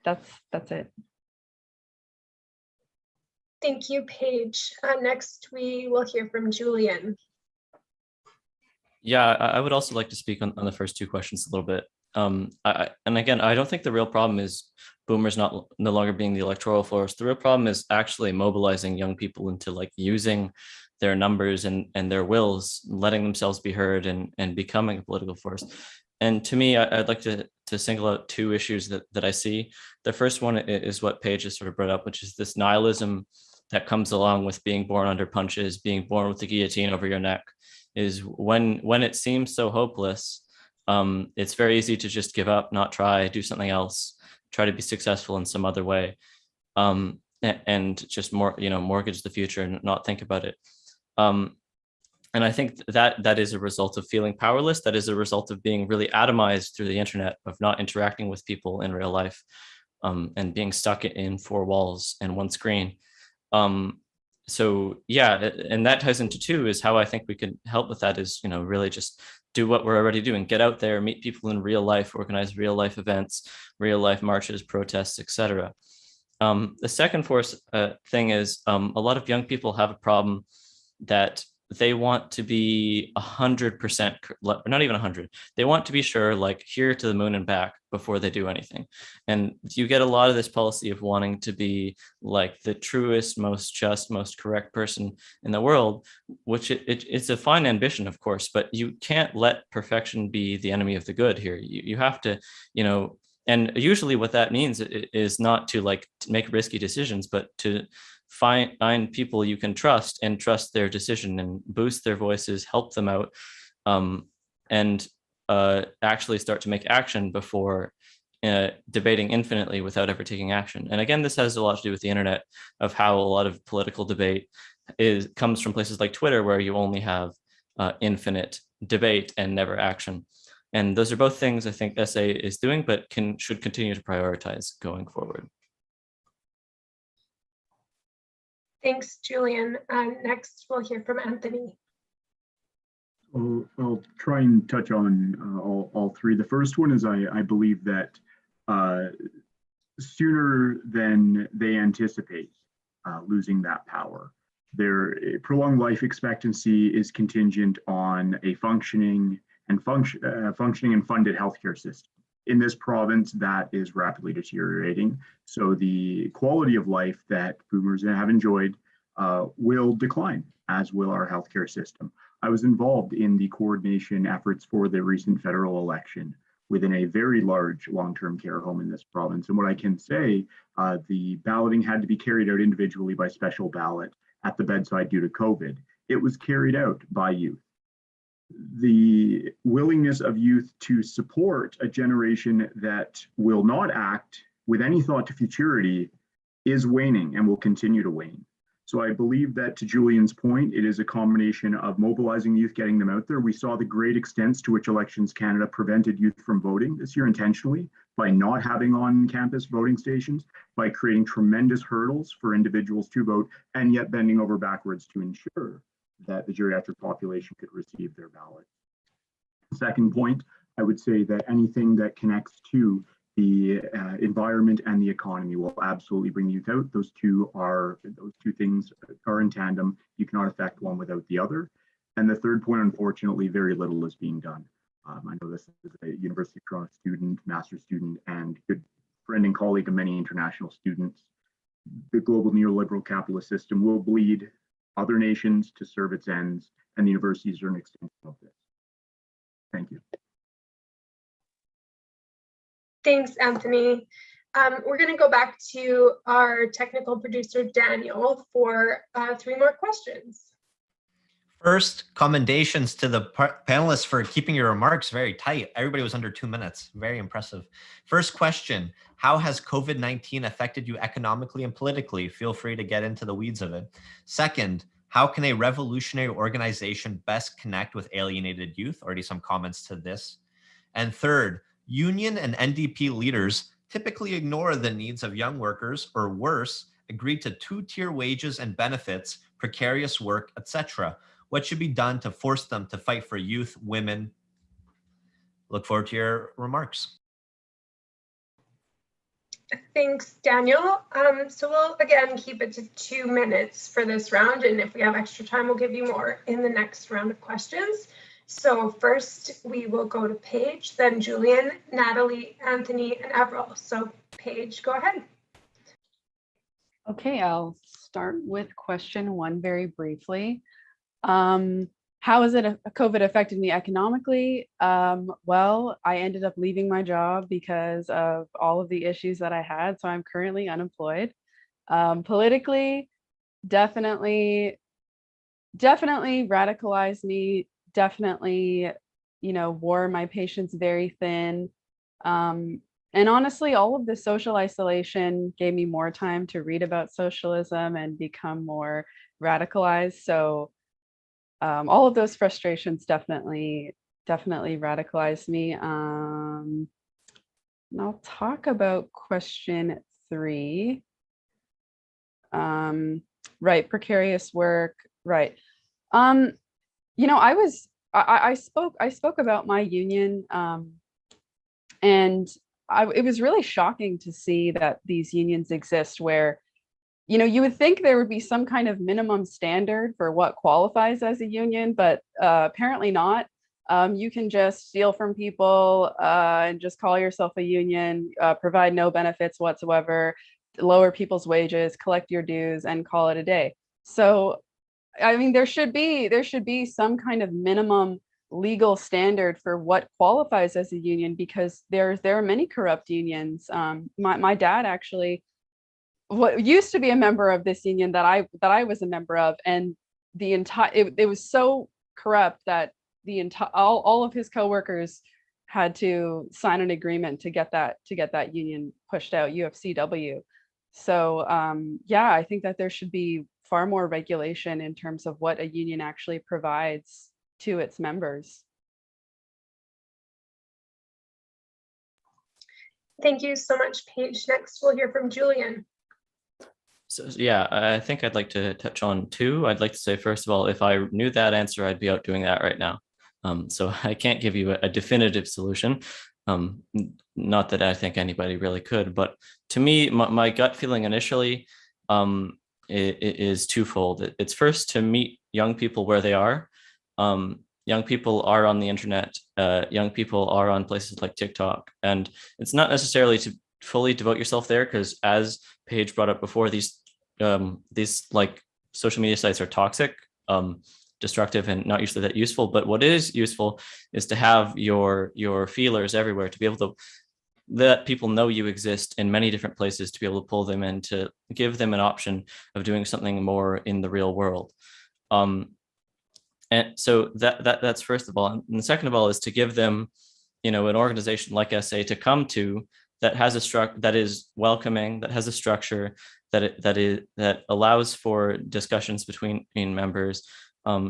Speaker 5: That's it.
Speaker 2: Thank you, Paige. Next, we will hear from Julian.
Speaker 3: Yeah, I would also like to speak on the first two questions a little bit. And again, I don't think the real problem is boomers no longer being the electoral force. The real problem is actually mobilizing young people into like using their numbers and their wills, letting themselves be heard and becoming a political force. And to me, I'd like to single out two issues that I see. The first one is what Paige has sort of brought up, which is this nihilism that comes along with being born under punches, being born with the guillotine over your neck, is when it seems so hopeless, it's very easy to just give up, not try, do something else, try to be successful in some other way, and just mortgage the future and not think about it. And I think that is a result of feeling powerless. That is a result of being really atomized through the internet, of not interacting with people in real life. and being stuck in four walls and one screen. So yeah, and that ties into too is how I think we can help with that is, really just do what we're already doing, get out there, meet people in real life, organize real life events, real life marches, protests, etc. The second force thing is a lot of young people have a problem that they want to be 100%, not even 100. They want to be sure, like here to the moon and back before they do anything. And you get a lot of this policy of wanting to be like the truest, most just, most correct person in the world, which it's a fine ambition, of course, but you can't let perfection be the enemy of the good here. You have to, and usually what that means is not to like make risky decisions, but to find people you can trust and trust their decision and boost their voices, help them out, and actually start to make action before debating infinitely without ever taking action. And again, this has a lot to do with the internet, of how a lot of political debate comes from places like Twitter, where you only have infinite debate and never action. And those are both things I think SA is doing, but should continue to prioritize going forward.
Speaker 2: Thanks, Julian. Next, we'll hear from Anthony.
Speaker 4: I'll try and touch on all three. The first one is I believe that sooner than they anticipate losing that power, their prolonged life expectancy is contingent on a functioning and funded healthcare system. In this province, that is rapidly deteriorating. So the quality of life that boomers have enjoyed will decline, as will our healthcare system. I was involved in the coordination efforts for the recent federal election within a very large long-term care home in this province. And what I can say, the balloting had to be carried out individually by special ballot at the bedside due to COVID. It was carried out by youth. The willingness of youth to support a generation that will not act with any thought to futurity is waning and will continue to wane. So I believe that, to Julian's point, it is a combination of mobilizing youth, getting them out there. We saw the great extents to which Elections Canada prevented youth from voting this year intentionally by not having on-campus voting stations, by creating tremendous hurdles for individuals to vote, and yet bending over backwards to ensure that the geriatric population could receive their ballot. Second point, I would say that anything that connects to the environment and the economy will absolutely bring youth out. Those two things are in tandem. You cannot affect one without the other. And the third point, unfortunately, very little is being done. I know this is a University of Toronto student, master's student, and good friend and colleague of many international students. The global neoliberal capitalist system will bleed other nations to serve its ends, and the universities are an extension of this. Thank you.
Speaker 2: Thanks, Anthony. We're going to go back to our technical producer, Daniel, for 3 more questions.
Speaker 7: First, commendations to the panelists for keeping your remarks very tight. Everybody was under 2 minutes. Very impressive. First question, how has COVID-19 affected you economically and politically? Feel free to get into the weeds of it. Second, how can a revolutionary organization best connect with alienated youth? Already some comments to this. And third, union and NDP leaders typically ignore the needs of young workers, or worse, agree to 2-tier wages and benefits, precarious work, etc. What should be done to force them to fight for youth, women? Look forward to your remarks.
Speaker 2: Thanks, Daniel. So we'll again keep it to 2 minutes for this round, and if we have extra time, we'll give you more in the next round of questions. So first we will go to Paige, then Julian, Natalie, Anthony, and Avril. So Paige, go ahead.
Speaker 5: Okay, I'll start with question 1 very briefly. How has COVID affected me economically? Well, I ended up leaving my job because of all of the issues that I had. So I'm currently unemployed. Politically, definitely radicalized me, definitely, wore my patience very thin. And honestly, all of the social isolation gave me more time to read about socialism and become more radicalized. So all of those frustrations definitely radicalized me. And I'll talk about question 3. Right, precarious work, right. You know, I spoke about my union, and it was really shocking to see that these unions exist where, you know, you would think there would be some kind of minimum standard for what qualifies as a union, but apparently not. You can just steal from people and just call yourself a union, provide no benefits whatsoever, lower people's wages, collect your dues, and call it a day. So, I mean, there should be some kind of minimum legal standard for what qualifies as a union, because there are many corrupt unions. My dad actually what used to be a member of this union that I was a member of, and the entire it was so corrupt that the entire all of his coworkers had to sign an agreement to get that union pushed out, UFCW. So yeah, I think that there should be far more regulation in terms of what a union actually provides to its members.
Speaker 2: Thank you so much, Paige. Next, we'll hear from Julian.
Speaker 3: So yeah, I think I'd like to touch on 2. I'd like to say, first of all, if I knew that answer, I'd be out doing that right now. So I can't give you a definitive solution. Not that I think anybody really could, but to me, my gut feeling initially is twofold. It's first to meet young people where they are. Young people are on the internet. Young people are on places like TikTok, and it's not necessarily to fully devote yourself there, because as Paige brought up before, these like social media sites are toxic, destructive, and not usually that useful. But what is useful is to have your feelers everywhere, to be able to let people know you exist in many different places, to be able to pull them in, to give them an option of doing something more in the real world. And so that's first of all. And the second of all is to give them, you know, an organization like SA to come to that has that is welcoming, that has a structure, that allows for discussions between members,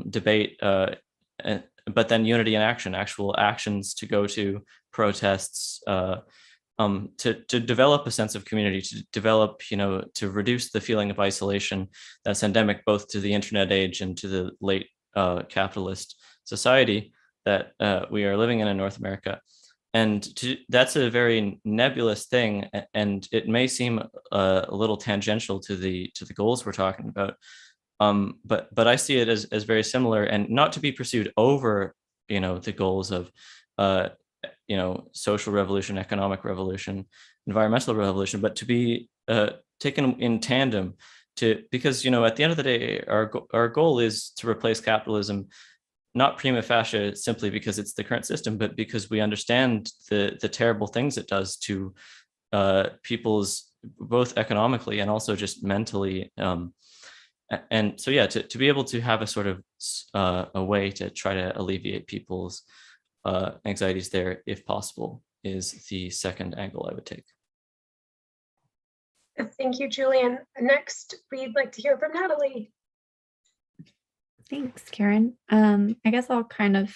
Speaker 3: debate, but then unity in action, actual actions to go to, protests, to develop a sense of community, to develop, you know, to reduce the feeling of isolation that's endemic both to the internet age and to the late capitalist society that we are living in North America. And that's a very nebulous thing, and it may seem a little tangential to the goals we're talking about. But I see it as very similar, and not to be pursued over, you know, the goals of you know, social revolution, economic revolution, environmental revolution, but to be taken in tandem, because, you know, at the end of the day, our goal is to replace capitalism, not prima facie simply because it's the current system, but because we understand the terrible things it does to people's, both economically and also just mentally. And so, yeah, to be able to have a sort of a way to try to alleviate people's anxieties there, if possible, is the second angle I would take.
Speaker 2: Thank you, Julian. Next, we'd like to hear from Natalie.
Speaker 1: Thanks, Karen. I guess I'll kind of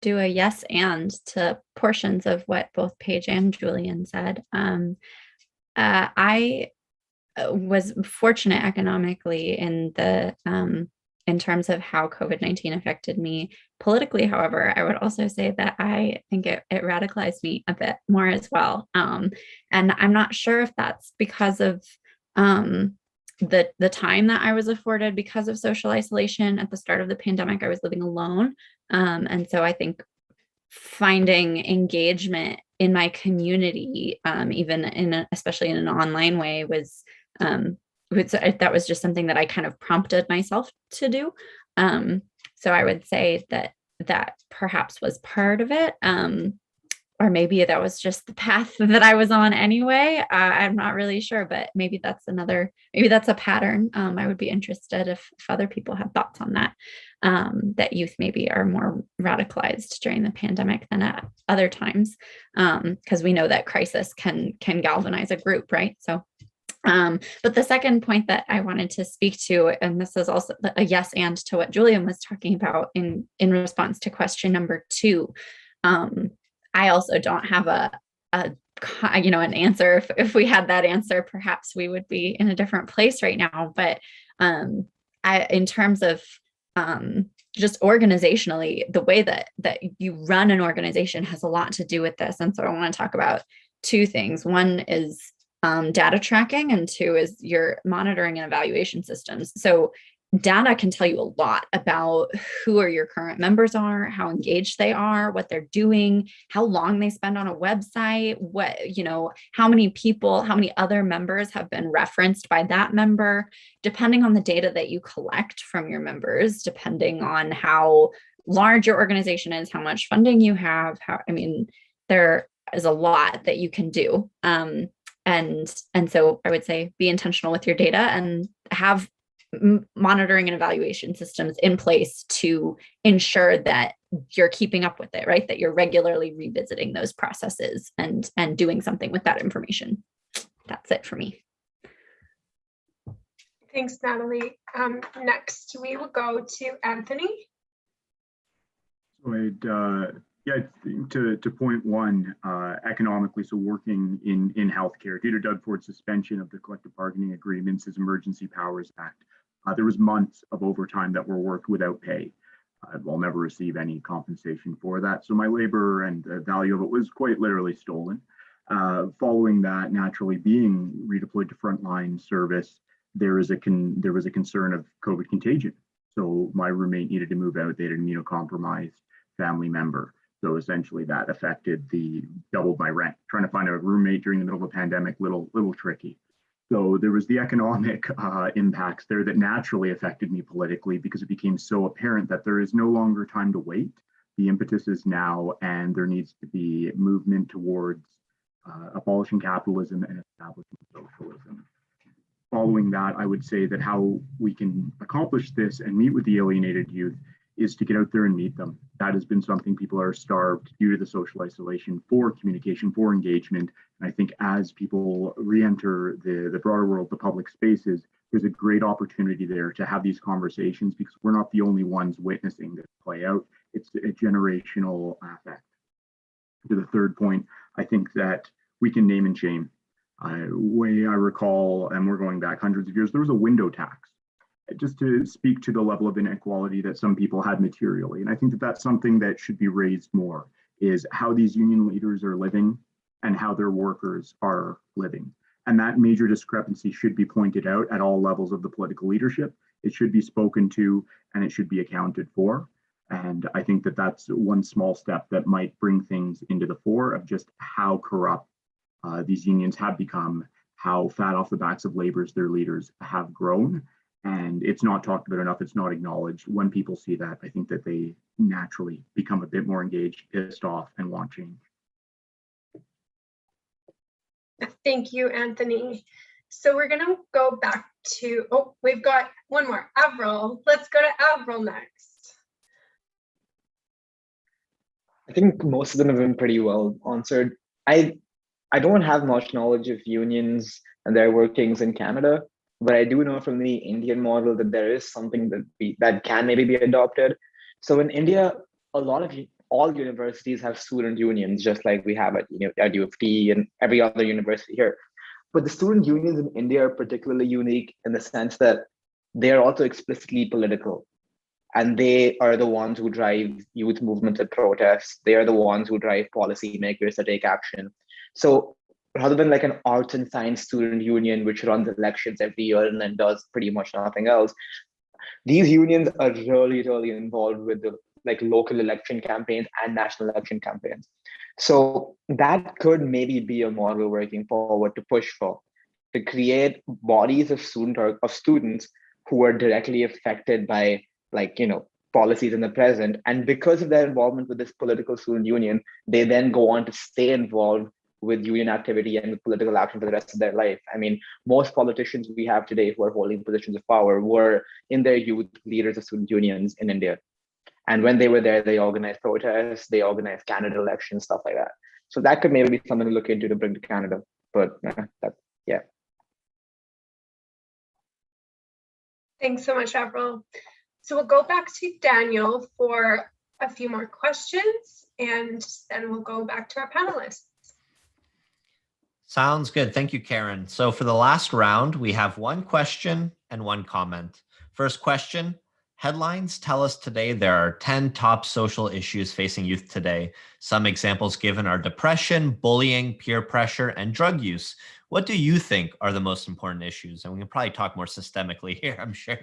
Speaker 1: do a yes and to portions of what both Paige and Julian said. I was fortunate economically in terms of how COVID-19 affected me politically. However, I would also say that I think it radicalized me a bit more as well. And I'm not sure if that's because of the time that I was afforded because of social isolation. At the start of the pandemic, I was living alone. And so I think finding engagement in my community, even especially in an online way, that was just something that I kind of prompted myself to do. So I would say that perhaps was part of it. Or maybe that was just the path that I was on anyway. I'm not really sure, but maybe that's a pattern. I would be interested if other people have thoughts on that, that youth maybe are more radicalized during the pandemic than at other times, because we know that crisis can galvanize a group, right? So, but the second point that I wanted to speak to, and this is also a yes and to what Julian was talking about in response to question number 2, I also don't have a an answer. If we had that answer, perhaps we would be in a different place right now. But in terms of just organizationally, the way that you run an organization has a lot to do with this. And so I want to talk about two things. One is data tracking, and two is your monitoring and evaluation systems. So data can tell you a lot about who your current members are, how engaged they are, what they're doing, how long they spend on a website, how many people, how many other members have been referenced by that member, depending on the data that you collect from your members, depending on how large your organization is, how much funding you have, there is a lot that you can do. And so I would say be intentional with your data and have monitoring and evaluation systems in place to ensure that you're keeping up with it, right? That you're regularly revisiting those processes and doing something with that information. That's it for me.
Speaker 2: Thanks, Natalie. Next, we will go to Anthony.
Speaker 4: So I think to point one, economically, so working in healthcare, due to Doug Ford's suspension of the collective bargaining agreements, his Emergency Powers Act, there was months of overtime that were worked without pay. I'll never receive any compensation for that. So my labor and the value of it was quite literally stolen. Following that, naturally being redeployed to frontline service, there was a concern of COVID contagion. So my roommate needed to move out. They had an immunocompromised family member. So essentially that doubled my rent. Trying to find a roommate during the middle of a pandemic, little tricky. So there was the economic impacts there that naturally affected me politically, because it became so apparent that there is no longer time to wait. The impetus is now, and there needs to be movement towards abolishing capitalism and establishing socialism. Following that, I would say that how we can accomplish this and meet with the alienated youth is to get out there and meet them. That has been something people are starved due to the social isolation for communication, for engagement. And I think as people re-enter the broader world, the public spaces, there's a great opportunity there to have these conversations, because we're not the only ones witnessing this play out. It's a generational effect. To the third point, I think that we can name and shame. Way I recall, and we're going back hundreds of years, there was a window tax, just to speak to the level of inequality that some people had materially. And I think that that's something that should be raised more, is how these union leaders are living and how their workers are living. And that major discrepancy should be pointed out at all levels of the political leadership. It should be spoken to, and it should be accounted for. And I think that that's one small step that might bring things into the fore of just how corrupt these unions have become, how fat off the backs of laborers their leaders have grown. And it's not talked about enough. It's not acknowledged. When people see that, I think that they naturally become a bit more engaged, pissed off, and want change.
Speaker 2: Thank you, Anthony. So we're going to go back to, we've got one more, Avril. Let's go to Avril next.
Speaker 6: I think most of them have been pretty well answered. I don't have much knowledge of unions and their workings in Canada, but I do know from the Indian model that there is something that can maybe be adopted. So in India, all universities have student unions, just like we have at U of T and every other university here. But the student unions in India are particularly unique in the sense that they are also explicitly political. And they are the ones who drive youth movements and protests. They are the ones who drive policymakers to take action. So rather than like an arts and science student union, which runs elections every year and then does pretty much nothing else, these unions are really, really involved with the local election campaigns and national election campaigns. So that could maybe be a model working forward to push for, to create bodies of students who are directly affected by policies in the present. And because of their involvement with this political student union, they then go on to stay involved with union activity and with political action for the rest of their life. I mean, most politicians we have today who are holding positions of power were in their youth leaders of student unions in India. And when they were there, they organized protests, they organized candidate elections, stuff like that. So that could maybe be something to look into to bring to Canada. But yeah.
Speaker 2: Thanks so much, Avril. So we'll go back to Daniel for a few more questions, and then we'll go back to our panelists.
Speaker 7: Sounds good. Thank you, Karen. So for the last round, we have one question and one comment. First question, headlines tell us today there are 10 top social issues facing youth today. Some examples given are depression, bullying, peer pressure, and drug use. What do you think are the most important issues? And we can probably talk more systemically here, I'm sure.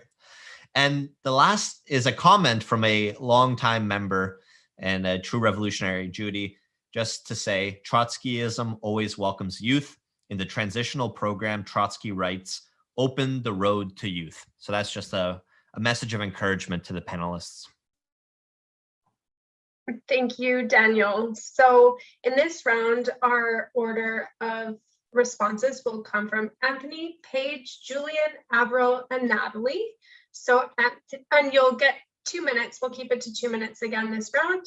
Speaker 7: And the last is a comment from a longtime member and a true revolutionary, Judy, just to say, Trotskyism always welcomes youth. In the transitional program, Trotsky writes, open the road to youth. So that's just a message of encouragement to the panelists.
Speaker 2: Thank you, Daniel. So in this round, our order of responses will come from Anthony, Paige, Julian, Avril, and Natalie. So, and you'll get 2 minutes. We'll keep it to 2 minutes again this round.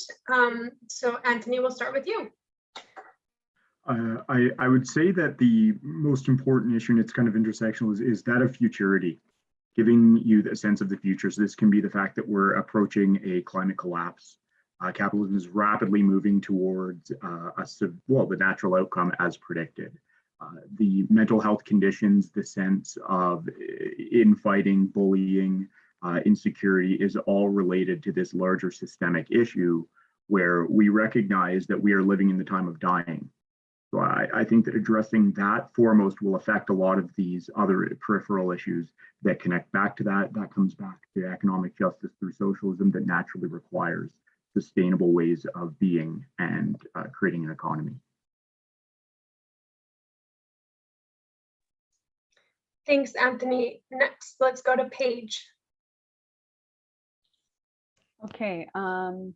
Speaker 2: So Anthony, we'll start with you.
Speaker 4: I would say that the most important issue, and it's kind of intersectional, is that of futurity, giving you a sense of the future. So this can be the fact that we're approaching a climate collapse. Capitalism is rapidly moving towards the natural outcome as predicted. The mental health conditions, the sense of infighting, bullying, insecurity is all related to this larger systemic issue where we recognize that we are living in the time of dying. So I think that addressing that foremost will affect a lot of these other peripheral issues that connect back to that. That comes back to economic justice through socialism that naturally requires sustainable ways of being and creating an economy.
Speaker 2: Thanks, Anthony. Next, let's go to Paige.
Speaker 5: Okay. I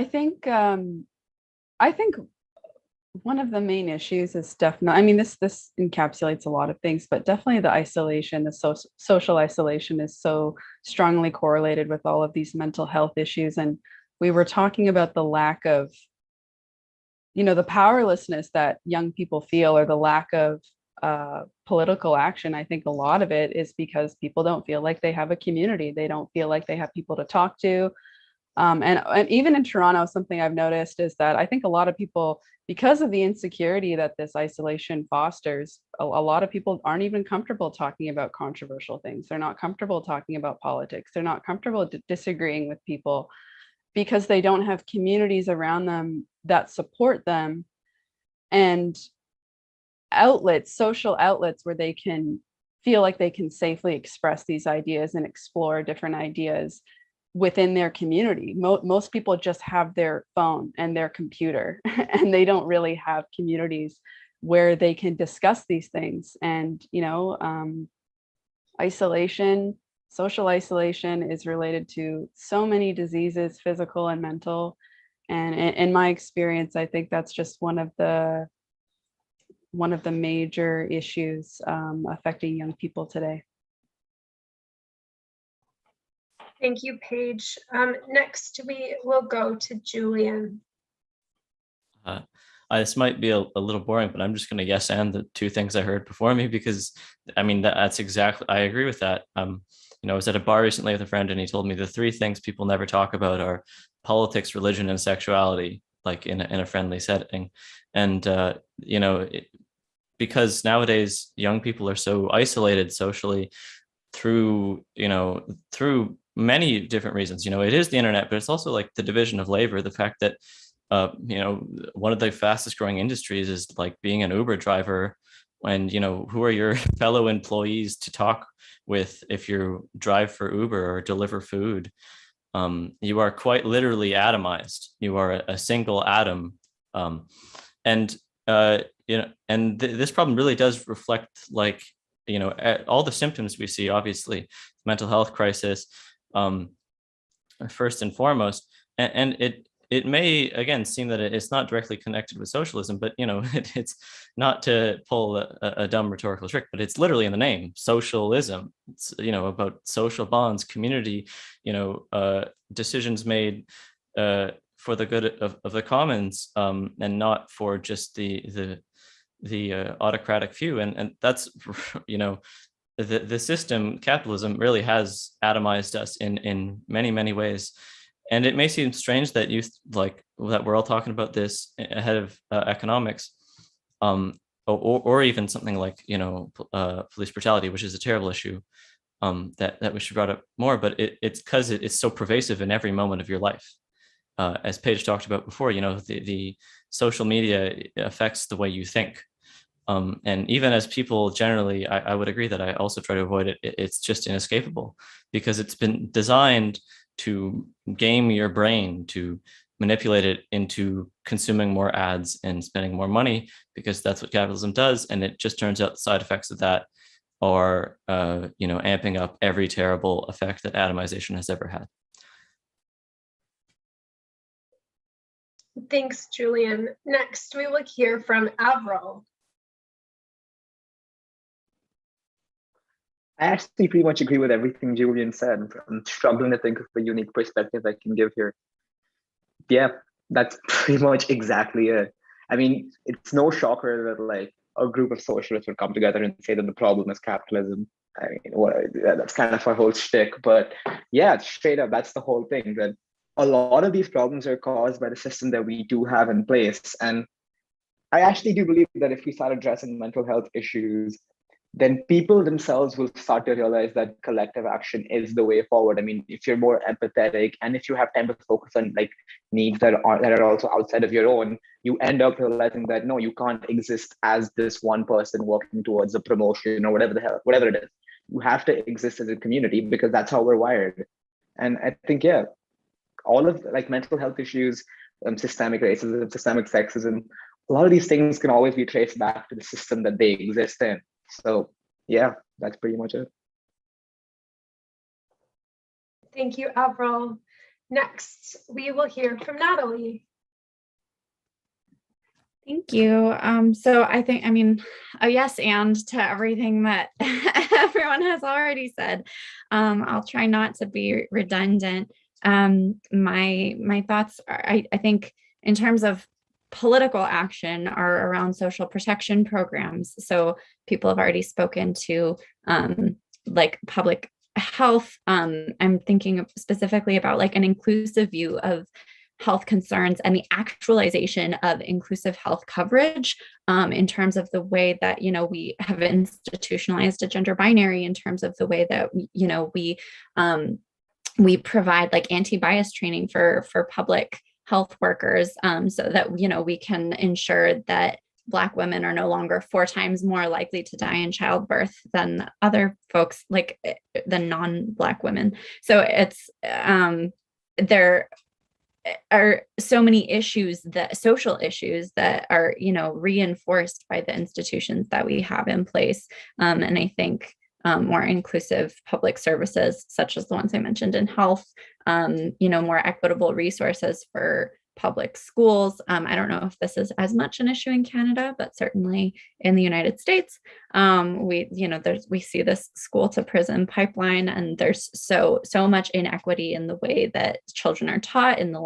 Speaker 5: think one of the main issues is definitely, I mean, this encapsulates a lot of things, but definitely the isolation, the social isolation is so strongly correlated with all of these mental health issues. And we were talking about the lack of, the powerlessness that young people feel, or the lack of political action. I think a lot of it is because people don't feel like they have a community. They don't feel like they have people to talk to. And even in Toronto, something I've noticed is that I think a lot of people, because of the insecurity that this isolation fosters, a lot of people aren't even comfortable talking about controversial things. They're not comfortable talking about politics. They're not comfortable disagreeing with people because they don't have communities around them that support them, and social outlets where they can feel like they can safely express these ideas and explore different ideas within their community. Most people just have their phone and their computer, and they don't really have communities where they can discuss these things. And, isolation, social isolation is related to so many diseases, physical and mental. And in my experience, I think that's just one of the major issues affecting young people today.
Speaker 2: Thank you, Paige. Next, we will go to Julian.
Speaker 3: This might be a little boring, but I'm just going to yes and the two things I heard before me, because I mean, that's exactly, I agree with that. I was at a bar recently with a friend, and he told me the three things people never talk about are politics, religion, and sexuality, like in a friendly setting. And, because nowadays young people are so isolated socially through many different reasons. It is the internet, but it's also like the division of labor, the fact that one of the fastest growing industries is like being an Uber driver. And who are your fellow employees to talk with if you drive for Uber or deliver food? You are quite literally atomized. You are a single atom. And this problem really does reflect, like, all the symptoms we see, obviously, mental health crisis, first and foremost. And it may, again, seem that it's not directly connected with socialism, but, it's not to pull a dumb rhetorical trick, but it's literally in the name, socialism. It's, about social bonds, community, decisions made for the good of the commons, and not for just the autocratic few. And that's, the system, capitalism, really has atomized us in many, many ways. And it may seem strange that that we're all talking about this ahead of economics. or even something like, police brutality, which is a terrible issue, that we should brought up more, but it's because it's so pervasive in every moment of your life. As Paige talked about before, the social media affects the way you think. And even as people generally, I would agree that I also try to avoid it. It's just inescapable because it's been designed to game your brain, to manipulate it into consuming more ads and spending more money, because that's what capitalism does. And it just turns out the side effects of that are, amping up every terrible effect that atomization has ever had.
Speaker 2: Thanks, Julian. Next, we will hear from Avril.
Speaker 6: I actually pretty much agree with everything Julian said. I'm struggling to think of a unique perspective I can give here. Yeah, that's pretty much exactly it. I mean, it's no shocker that like a group of socialists would come together and say that the problem is capitalism. I mean, that's kind of our whole shtick. But yeah, straight up, that's the whole thing. That a lot of these problems are caused by the system that we do have in place. And I actually do believe that if we start addressing mental health issues, then people themselves will start to realize that collective action is the way forward. I mean, if you're more empathetic and if you have time to focus on like needs that are also outside of your own, you end up realizing that no, you can't exist as this one person working towards a promotion or whatever it is. You have to exist as a community because that's how we're wired. And I think, yeah, all of like mental health issues, systemic racism, systemic sexism, a lot of these things can always be traced back to the system that they exist in. So yeah, that's pretty much it.
Speaker 2: Thank you, Avril. Next, we will hear from Natalie.
Speaker 1: Thank you. So I think, a yes and to everything that everyone has already said. I'll try not to be redundant. My thoughts are, I think in terms of political action are around social protection programs. So people have already spoken to like public health. I'm thinking specifically about like an inclusive view of health concerns and the actualization of inclusive health coverage in terms of the way that, we have institutionalized a gender binary, in terms of the way that, we provide like anti-bias training for public health workers so that, we can ensure that Black women are no longer 4 times more likely to die in childbirth than other folks, like than non-Black women. So it's there are so many issues, that social issues that are, reinforced by the institutions that we have in place. And I think more inclusive public services, such as the ones I mentioned in health, more equitable resources for public schools. I don't know if this is as much an issue in Canada, but certainly in the United States, we see this school to prison pipeline, and there's so much inequity in the way that children are taught, in the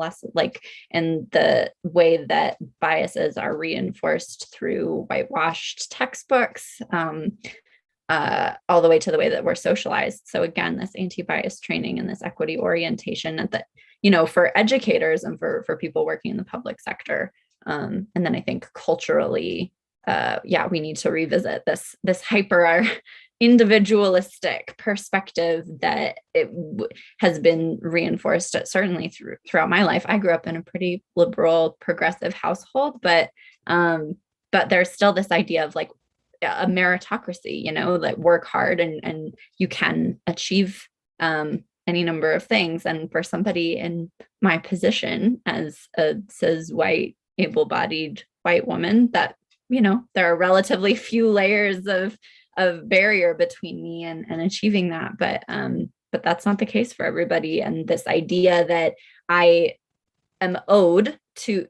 Speaker 1: way that biases are reinforced through whitewashed textbooks. All the way to the way that we're socialized. So again, this anti-bias training and this equity orientation that, for educators and for people working in the public sector. And then I think culturally, we need to revisit this hyper individualistic perspective that has been reinforced certainly throughout my life. I grew up in a pretty liberal, progressive household, but there's still this idea of like a meritocracy, that work hard and you can achieve any number of things. And for somebody in my position as a cis white, able-bodied white woman, that, there are relatively few layers of barrier between me and achieving that. But that's not the case for everybody. And this idea that I am owed to,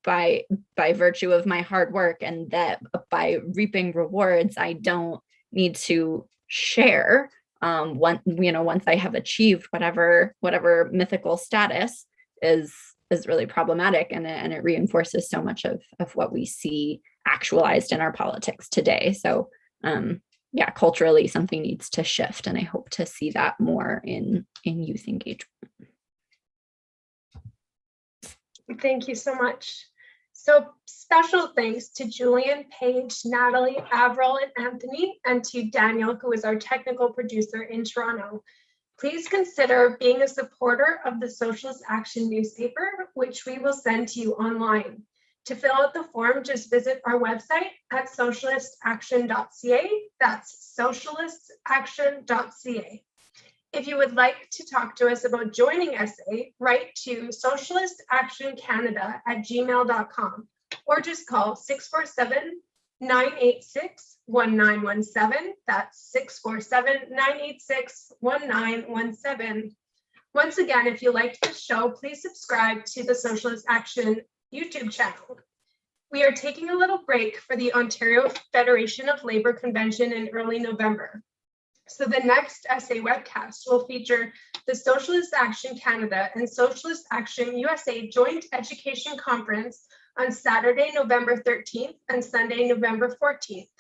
Speaker 1: by virtue of my hard work, and that by reaping rewards, I don't need to share once I have achieved whatever mythical status is really problematic, and it reinforces so much of what we see actualized in our politics today. So culturally something needs to shift, and I hope to see that more in youth engagement.
Speaker 2: Thank you so much. So special thanks to Julian, Paige, Natalie, Avril, and Anthony, and to Daniel, who is our technical producer in Toronto. Please consider being a supporter of the Socialist Action newspaper, which we will send to you online. To fill out the form, just visit our website at socialistaction.ca. That's socialistaction.ca. If you would like to talk to us about joining SA, write to socialistactioncanada@gmail.com or just call 647-986-1917. That's 647-986-1917. Once again, if you liked the show, please subscribe to the Socialist Action YouTube channel. We are taking a little break for the Ontario Federation of Labour Convention in early November. So the next essay webcast will feature the Socialist Action Canada and Socialist Action USA Joint Education Conference on Saturday, November 13th and Sunday, November 14th.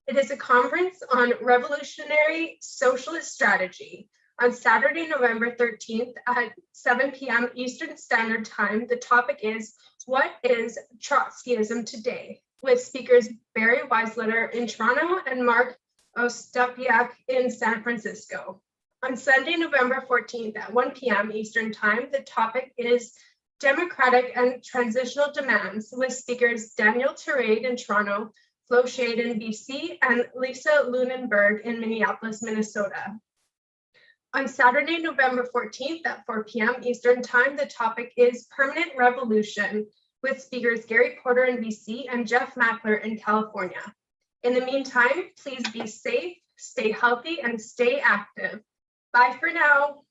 Speaker 2: It is a conference on revolutionary socialist strategy. On Saturday, November 13th at 7 p.m. Eastern Standard Time, the topic is "What is Trotskyism Today?" with speakers Barry Weisletter in Toronto and Mark Ostapiak in San Francisco. On Sunday, November 14th at 1 p.m. Eastern Time, the topic is Democratic and Transitional Demands with speakers Daniel Terade in Toronto, Flo Shade in BC, and Lisa Lunenberg in Minneapolis, Minnesota. On Saturday, November 14th at 4 p.m. Eastern Time, the topic is Permanent Revolution with speakers Gary Porter in BC and Jeff Mackler in California. In the meantime, please be safe, stay healthy, and stay active. Bye for now.